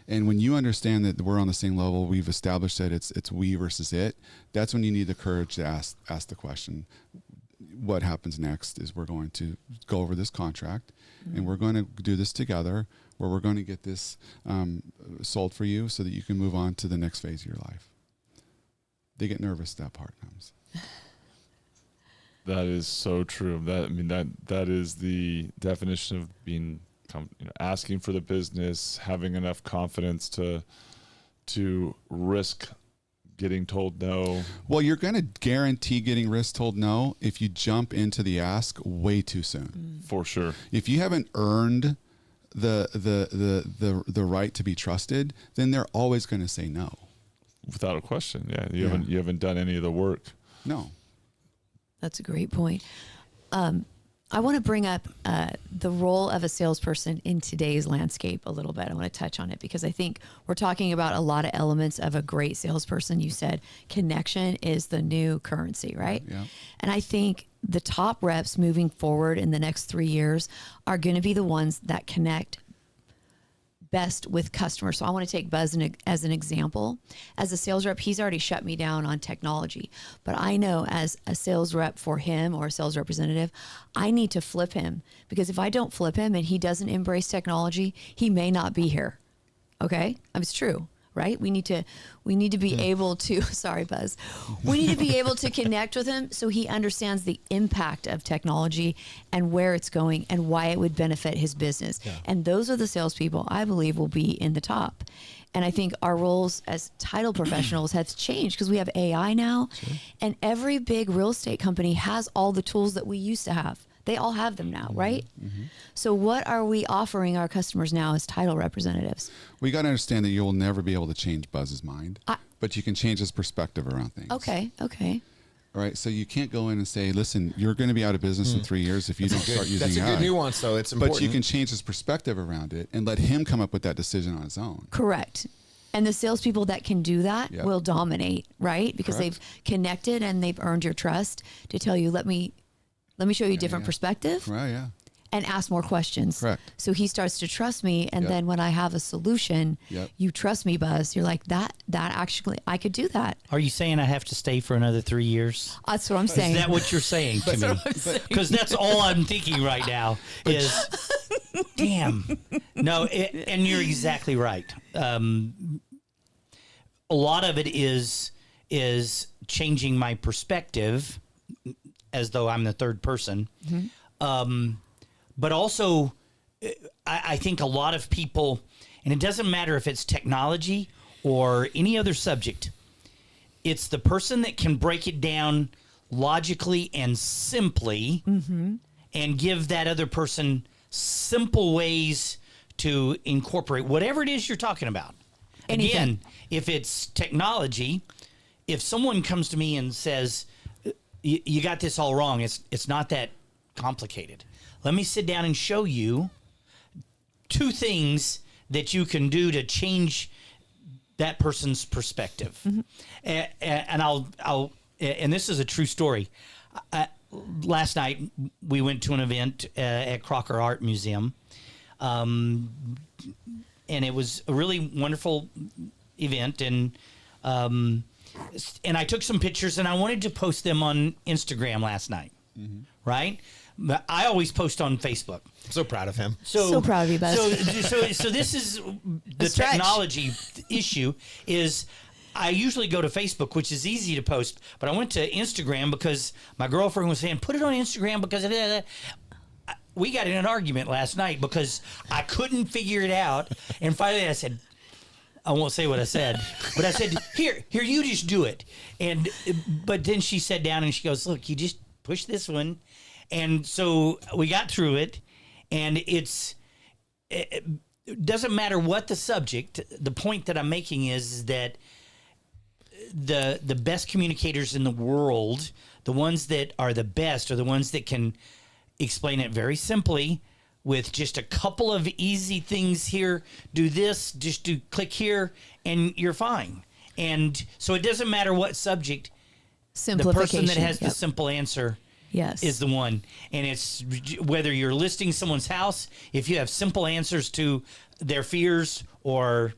And when you understand that we're on the same level, we've established that it's we versus it, that's when you need the courage to ask the question. What happens next is we're going to go over this contract, and we're going to do this together, where we're going to get this sold for you so that you can move on to the next phase of your life. They get nervous, that part comes. That is so true. That is the definition of being, asking for the business, having enough confidence to risk getting told no. Well, you're going to guarantee getting told no if you jump into the ask way too soon. For sure. If you haven't earned the right to be trusted, then they're always going to say no. Without a question. Yeah. You haven't done any of the work. No. That's a great point. I want to bring up the role of a salesperson in today's landscape a little bit. I want to touch on it because I think we're talking about a lot of elements of a great salesperson. You said connection is the new currency, right? Yeah. And I think the top reps moving forward in the next 3 years are going to be the ones that connect best with customers. So I want to take Buzz as an example. As a sales rep, he's already shut me down on technology. But I know as a sales rep for him or a sales representative, I need to flip him, because if I don't flip him and he doesn't embrace technology, he may not be here. Okay? It's true, right? We need to be able to, sorry, Buzz. We need to be able to connect with him so he understands the impact of technology and where it's going and why it would benefit his business. Yeah. And those are the salespeople I believe will be in the top. And I think our roles as title professionals has changed because we have AI now. Sure. And every big real estate company has all the tools that we used to have. They all have them now, right? Mm-hmm. So what are we offering our customers now as title representatives? We got to understand that you will never be able to change Buzz's mind, but you can change his perspective around things. Okay. All right, so you can't go in and say, listen, you're going to be out of business in 3 years if you don't start using AI. That's a good nuance, though. It's important. But you can change his perspective around it and let him come up with that decision on his own. Correct. And the salespeople that can do that will dominate, right? Because they've connected and they've earned your trust to tell you, let me show you a different perspective. Right, yeah. And ask more questions. Correct. So he starts to trust me. And then when I have a solution, you trust me, Buzz. You're like, that actually, I could do that. Are you saying I have to stay for another 3 years? That's what I'm saying. Is that what you're saying to me? Because that's all I'm thinking right now is Damn. No, and you're exactly right. A lot of it is changing my perspective, as though I'm the third person. But also, I think a lot of people, and it doesn't matter if it's technology or any other subject, it's the person that can break it down logically and simply and give that other person simple ways to incorporate whatever it is you're talking about. Anything. Again, if it's technology, if someone comes to me and says, you got this all wrong, it's not that complicated. Let me sit down and show you 2 things that you can do to change that person's perspective. And I'll and this is a true story. Last night we went to an event at Crocker Art Museum, and it was a really wonderful event. And I took some pictures, and I wanted to post them on Instagram last night. Right? But I always post on Facebook. So proud of him. So proud of you, Buzz. So this is the stretch. technology issue is I usually go to Facebook, which is easy to post, but I went to Instagram because my girlfriend was saying, put it on Instagram because of that. We got in an argument last night because I couldn't figure it out. And finally I said, I won't say what I said, but I said, here, you just do it. But then she sat down and she goes, look, you just push this one. And so we got through it, and it doesn't matter what the subject. The point that I'm making is that the best communicators in the world, the ones that are the best, are the ones that can explain it very simply with just a couple of easy things here. Do this, just do click here, and you're fine. And so it doesn't matter what subject. The person that has the simple answer is the one. And it's whether you're listing someone's house, if you have simple answers to their fears, or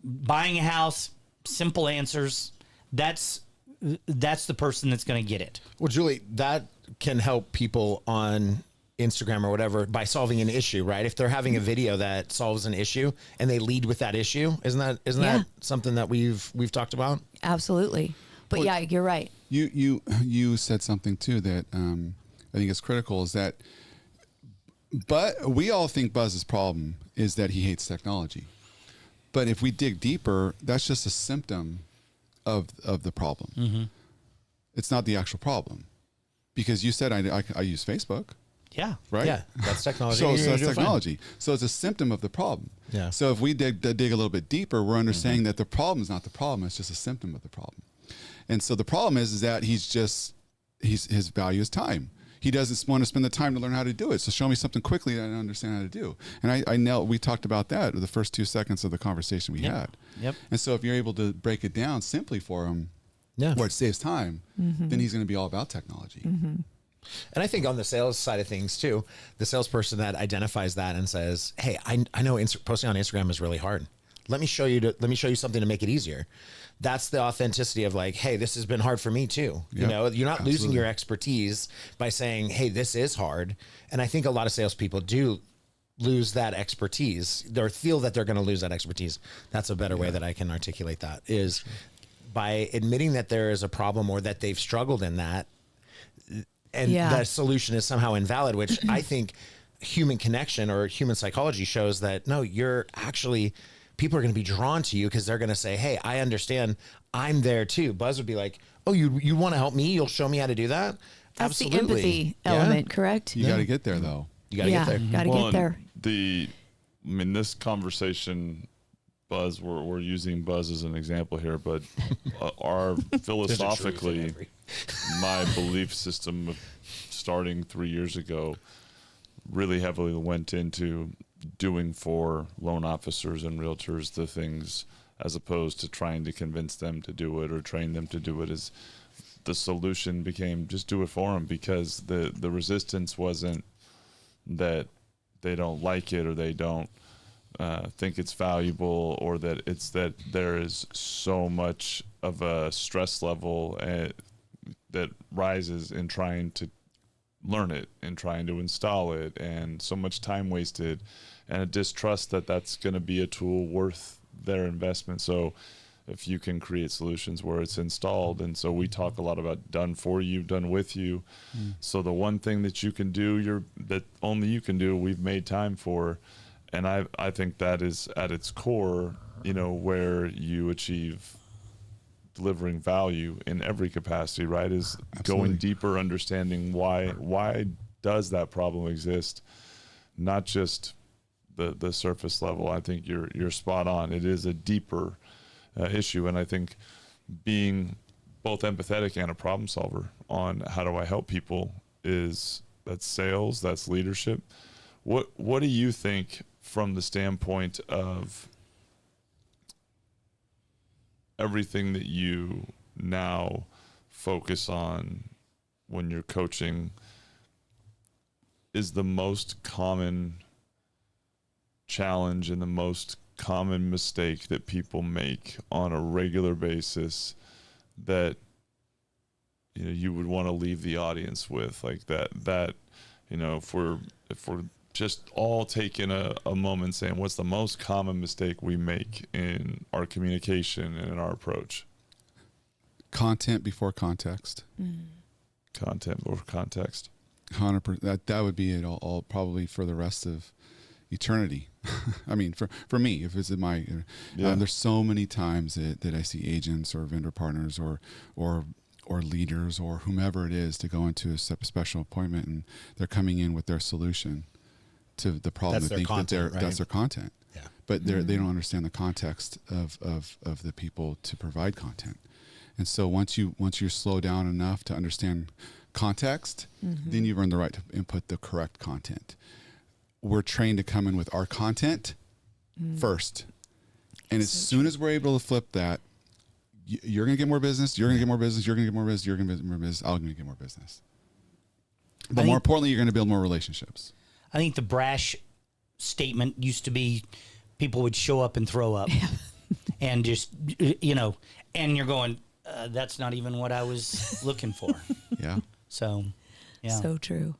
buying a house, simple answers, that's the person that's going to get it. Well, Julie, that can help people on Instagram or whatever by solving an issue, right? If they're having a video that solves an issue and they lead with that issue, isn't that something that we've talked about? Absolutely. But yeah, you're right. You said something too that I think is critical, is that, but we all think Buzz's problem is that he hates technology. But if we dig deeper, that's just a symptom of the problem. It's not the actual problem, because you said I use Facebook. Yeah. Right. Yeah. That's technology. So that's technology. So it's a symptom of the problem. Yeah. So if we dig a little bit deeper, we're understanding that the problem is not the problem. It's just a symptom of the problem. And so the problem is that his value is time. He doesn't want to spend the time to learn how to do it. So show me something quickly that I understand how to do. And I know we talked about that the first 2 seconds of the conversation we had. Yep. And so if you're able to break it down simply for him, where it saves time, then he's going to be all about technology. And I think on the sales side of things too, the salesperson that identifies that and says, "Hey, I know posting on Instagram is really hard. Let me show you something to make it easier." That's the authenticity of like, "Hey, this has been hard for me too." Yep, you know, you're not losing absolutely. your expertise by saying, "Hey, this is hard." And I think a lot of salespeople do lose that expertise, or feel that they're going to lose that expertise. That's a better way that I can articulate that, is by admitting that there is a problem or that they've struggled in that, and the solution is somehow invalid, which I think human connection or human psychology shows that no, people are going to be drawn to you because they're going to say, "Hey, I understand. I'm there too." Buzz would be like, "Oh, you want to help me? You'll show me how to do that?" That's Absolutely. the empathy element, correct? You got to get there though. You got to get there. Got to get there. This conversation, Buzz, we're using Buzz as an example here, but our philosophically, my belief system of starting 3 years ago really heavily went into doing for loan officers and realtors the things, as opposed to trying to convince them to do it or train them to do it. As the solution became just do it for them, because the resistance wasn't that they don't like it or they don't think it's valuable, or that it's that there is so much of a stress level that rises in trying to learn it and trying to install it, and so much time wasted, and a distrust that that's going to be a tool worth their investment. So if you can create solutions where it's installed, and so we talk a lot about done for you, done with you. So the one thing that you can do, that only you can do, we've made time for. And I think that is at its core, where you achieve delivering value in every capacity, right? Is Absolutely. going deeper, understanding why does that problem exist, not just the surface level. I think you're spot on. It is a deeper issue, and I think being both empathetic and a problem solver on how do I help people that's sales, that's leadership. What do you think from the standpoint of everything that you now focus on when you're coaching is the most common challenge and the most common mistake that people make on a regular basis that you would want to leave the audience with, like that if we're just all taking a moment saying what's the most common mistake we make in our communication and in our approach? Content before context. Content before context. 100%. That would be it all probably for the rest of eternity. I mean, for me, if it's in my, there's so many times that I see agents or vendor partners or leaders or whomever it is to go into a special appointment, and they're coming in with their solution to the problem. That's that their think content, that that's their content. Yeah. But they don't understand the context of the people to provide content. And so once you slow down enough to understand context, then you've earned the right to input the correct content. We're trained to come in with our content first. And as soon as we're able to flip that, you're going to get more business, you're going to get more business, you're going to get more business, you're going to get more business, I'm going to get more business. But more importantly, you're going to build more relationships. I think the brash statement used to be people would show up and throw up and just, and you're going, that's not even what I was looking for. Yeah. So, yeah. So true.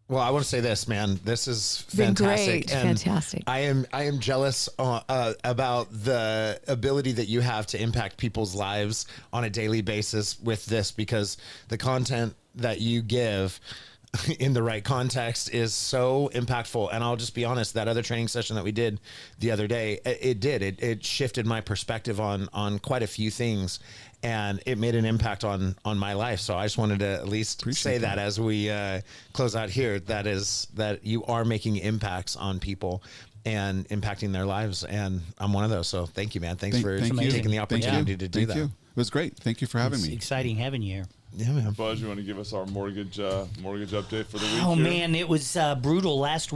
Well, I want to say this, man. This is Been fantastic. great. And Fantastic. I am jealous about the ability that you have to impact people's lives on a daily basis with this, because the content that you give in the right context is so impactful. And I'll just be honest, that other training session that we did the other day, it shifted my perspective on quite a few things, and it made an impact on my life. So I just wanted to at least say that as we close out here, that you are making impacts on people and impacting their lives. And I'm one of those. So thank you, man. Thanks for taking the opportunity to do that. It was great. Thank you for having It's me. exciting having you here. Yeah, man. Buzz, you want to give us our mortgage update for the week? Oh here? man, it was brutal last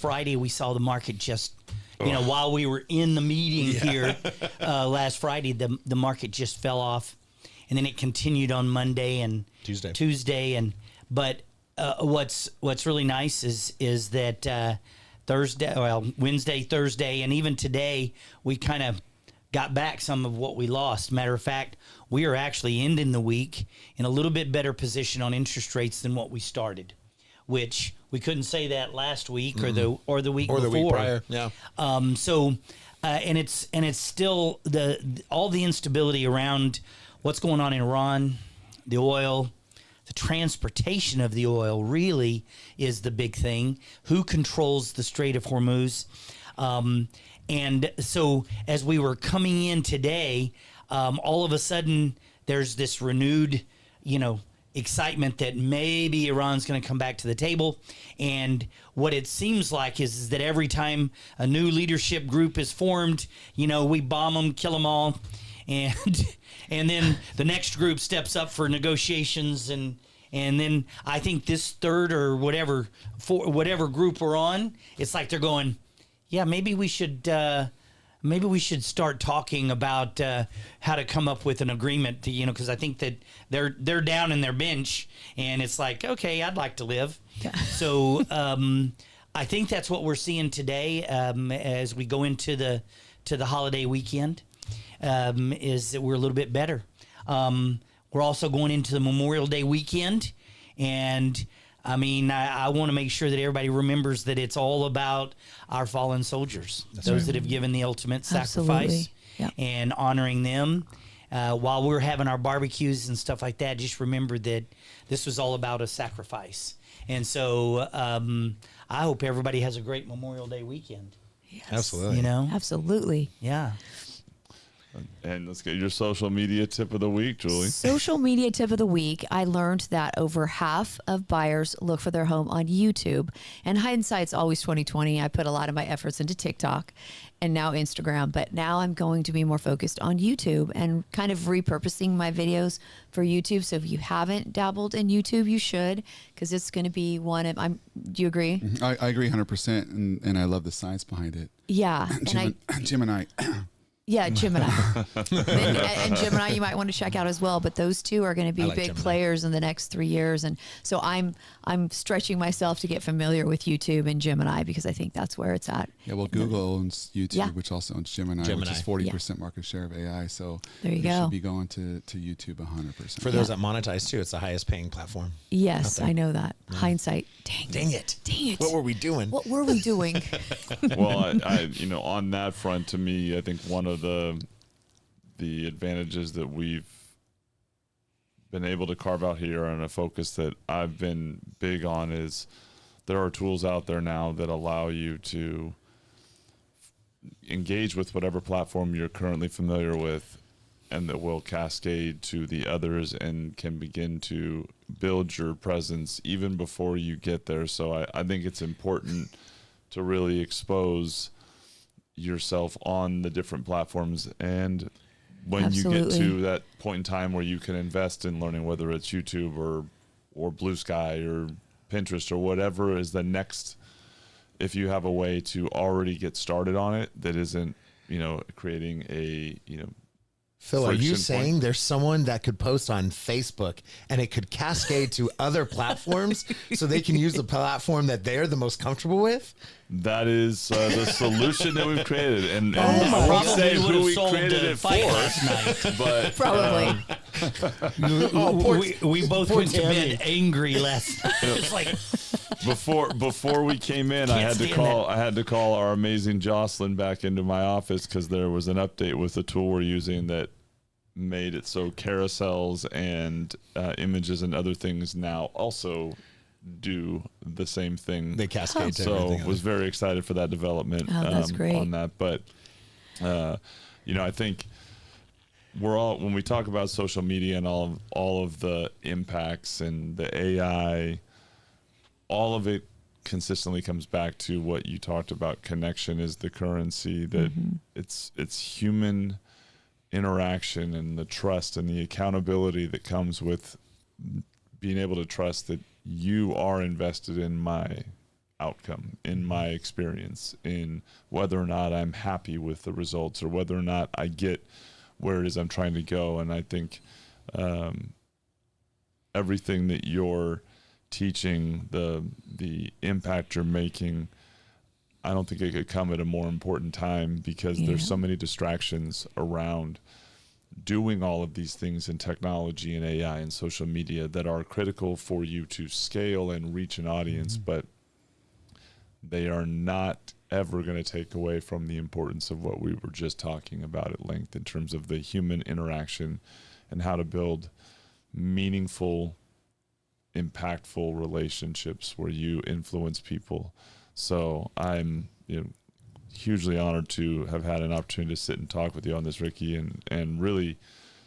Friday. We saw the market just, while we were in the meeting here last Friday, the market just fell off, and then it continued on Monday and Tuesday, but what's really nice is that Wednesday, Thursday, and even today we kind of got back some of what we lost. Matter of fact, we are actually ending the week in a little bit better position on interest rates than what we started, which we couldn't say that last week or the week before. The week prior. Yeah. And it's still all the instability around what's going on in Iran, the oil, the transportation of the oil really is the big thing. Who controls the Strait of Hormuz? And so as we were coming in today, all of a sudden there's this renewed, excitement that maybe Iran's going to come back to the table. And what it seems like is that every time a new leadership group is formed, we bomb them, kill them all. And then the next group steps up for negotiations. And then I think this third or whatever group we're on, it's like they're going, yeah, maybe we should start talking about how to come up with an agreement. Because I think that they're down in their bench, and it's like, okay, I'd like to live. Yeah. So I think that's what we're seeing today as we go into the holiday weekend. Is that we're a little bit better. We're also going into the Memorial Day weekend, And I mean, I want to make sure that everybody remembers that it's all about our fallen soldiers, those that have given the ultimate sacrifice, and honoring them. While we're having our barbecues and stuff like that, just remember that this was all about a sacrifice. And so I hope everybody has a great Memorial Day weekend. Yes. Absolutely. You know? Absolutely. Yeah. And let's get your social media tip of the week, Julie. Social media tip of the week. I learned that over half of buyers look for their home on YouTube. And hindsight's always 2020. I put a lot of my efforts into TikTok and now Instagram, but now I'm going to be more focused on YouTube and kind of repurposing my videos for YouTube. So if you haven't dabbled in YouTube, you should, because it's going to be one of. Do you agree? I agree 100%, and I love the science behind it. Yeah, Gemini. Yeah, Gemini. and Gemini you might want to check out as well. But those two are going to be big Gemini. players in the next 3 years. And so I'm stretching myself to get familiar with YouTube and Gemini because I think that's where it's at. Yeah, well, Google owns YouTube, Yeah. which also owns Gemini, which is 40% market share of AI. So There you go. should be going to YouTube 100%. For those that monetize too, it's the highest paying platform. Yes, I know that. Hindsight. Dang it. What were we doing? What were we doing? Well, I on that front, to me, I think one of the advantages that we've been able to carve out here and a focus that I've been big on is there are tools out there now that allow you to engage with whatever platform you're currently familiar with and that will cascade to the others and can begin to build your presence even before you get there. So I think it's important to really expose yourself on the different platforms, and when you get to that point in time where you can invest in learning, whether it's YouTube or Blue Sky or Pinterest or whatever is the next, if you have a way to already get started on it that isn't, creating a, Phil, are you friction saying point. there's someone that could post on Facebook and it could cascade to other platforms so they can use the platform that they're the most comfortable with? That is the solution that we've created, and my I won't God. say Probably who would've we sold created the it fight for, last night. but Probably. we both poor went to Tammy. bed angry last night. It's like, before we came in, I Can't had to call our amazing Jocelyn back into my office because there was an update with the tool we're using that made it so carousels and images and other things now also do the same thing. They cascade to So everything was else. very excited for that development that's great. on that. But I think we're all, when we talk about social media and all of the impacts and the AI, all of it consistently comes back to what you talked about. Connection is the currency, that it's human interaction and the trust and the accountability that comes with being able to trust that you are invested in my outcome, in my experience, in whether or not I'm happy with the results or whether or not I get where it is I'm trying to go. And I think everything that you're teaching, the impact you're making, I don't think it could come at a more important time because there's so many distractions around doing all of these things in technology and AI and social media that are critical for you to scale and reach an audience, but they are not ever going to take away from the importance of what we were just talking about at length in terms of the human interaction and how to build meaningful, impactful relationships where you influence people. So I'm hugely honored to have had an opportunity to sit and talk with you on this, Ricky, and really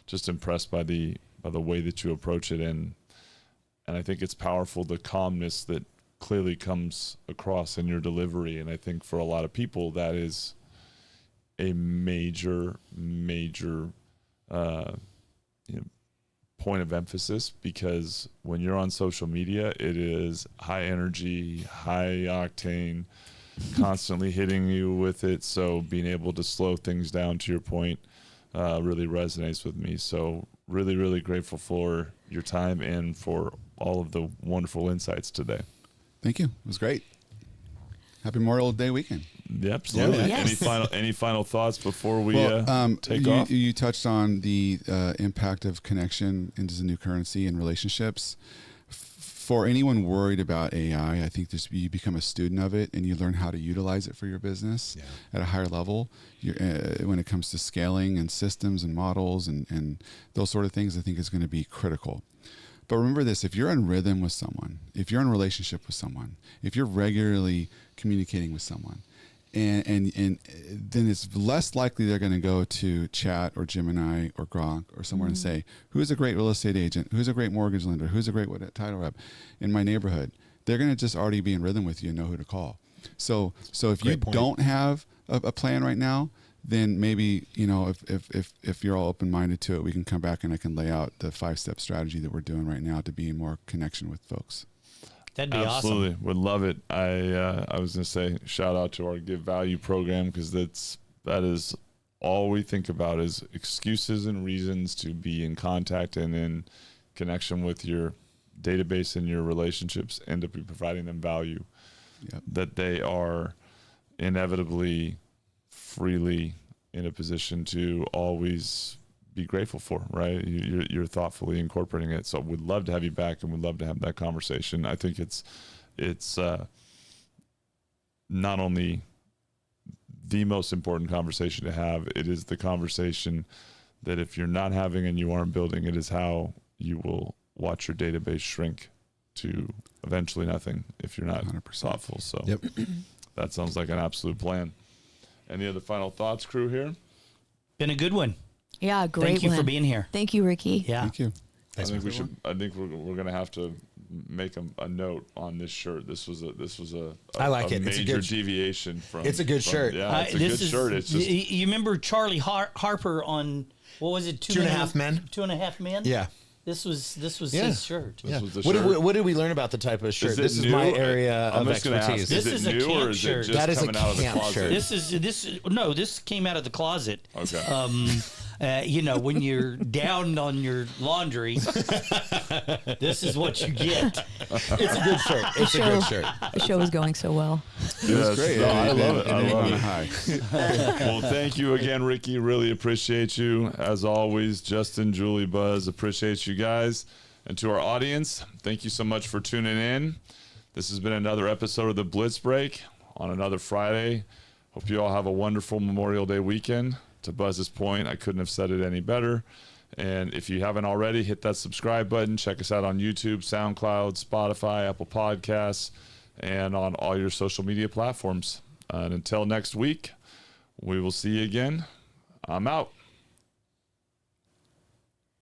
just impressed by the way that you approach it, and I think it's powerful, the calmness that clearly comes across in your delivery. And I think for a lot of people that is a major point of emphasis, because when you're on social media, it is high energy, high octane, constantly hitting you with it. So being able to slow things down, to your point, really resonates with me. So really, really grateful for your time and for all of the wonderful insights today. Thank you. It was great. Happy Memorial Day weekend. Yeah, absolutely. Yeah. Yes. Any final thoughts before we take you, off? You touched on the impact of connection into the new currency and relationships. for anyone worried about AI, I think this, you become a student of it and you learn how to utilize it for your business at a higher level. When it comes to scaling and systems and models and those sort of things, I think is going to be critical. But remember this, if you're in rhythm with someone, if you're in relationship with someone, if you're regularly communicating with someone, and then it's less likely they're going to go to Chat or Gemini or Gronk or somewhere and say, who's a great real estate agent? Who's a great mortgage lender? Who's a great title rep in my neighborhood? They're going to just already be in rhythm with you and know who to call. So if you don't have a plan right now, then maybe, if you're all open-minded to it, we can come back and I can lay out the 5-step strategy that we're doing right now to be in more connection with folks. That'd be Absolutely. awesome. Would love it. I was going to say shout out to our Give Value program, because that is all we think about is excuses and reasons to be in contact and in connection with your database and your relationships, and to be providing them value that they are inevitably freely in a position to always be grateful for, right? You're thoughtfully incorporating it. So we'd love to have you back, and we'd love to have that conversation. I think it's not only the most important conversation to have, it is the conversation that if you're not having and you aren't building, it is how you will watch your database shrink to eventually nothing if you're not 100% thoughtful. So that sounds like an absolute plan. Any other final thoughts, crew here? Been a good one. Yeah, great. Thank you one. for being here. Thank you, Ricky. Yeah. Thank you. I think we're going to have to make a note on this shirt. This was a I like it. major deviation from. It's a good shirt. Yeah, it's a good shirt. It's just you remember Charlie Harper on, what was it? 2.5 Men. 2.5 Men. Yeah. This was his shirt. This was the What shirt. did we learn about the type of shirt? Is it This is new? my area I'm of just gonna ask, expertise. This is is it a new, camp or is it shirt. just That is a coming out of the camp closet? shirt. This came out of the closet. Okay. When you're down on your laundry, this is what you get. It's a good shirt. It's a good shirt. The show is going so well. Yes, Great. no, I And love it. I ending love on a it. high. Well, thank you again, Ricky. Really appreciate you. As always, Justin, Julie, Buzz, appreciate you guys. And to our audience, thank you so much for tuning in. This has been another episode of the Blitz Break on another Friday. Hope you all have a wonderful Memorial Day weekend. To Buzz's point, I couldn't have said it any better. And if you haven't already, hit that subscribe button. Check us out on YouTube, SoundCloud, Spotify, Apple Podcasts, and on all your social media platforms. And until next week, we will see you again. I'm out.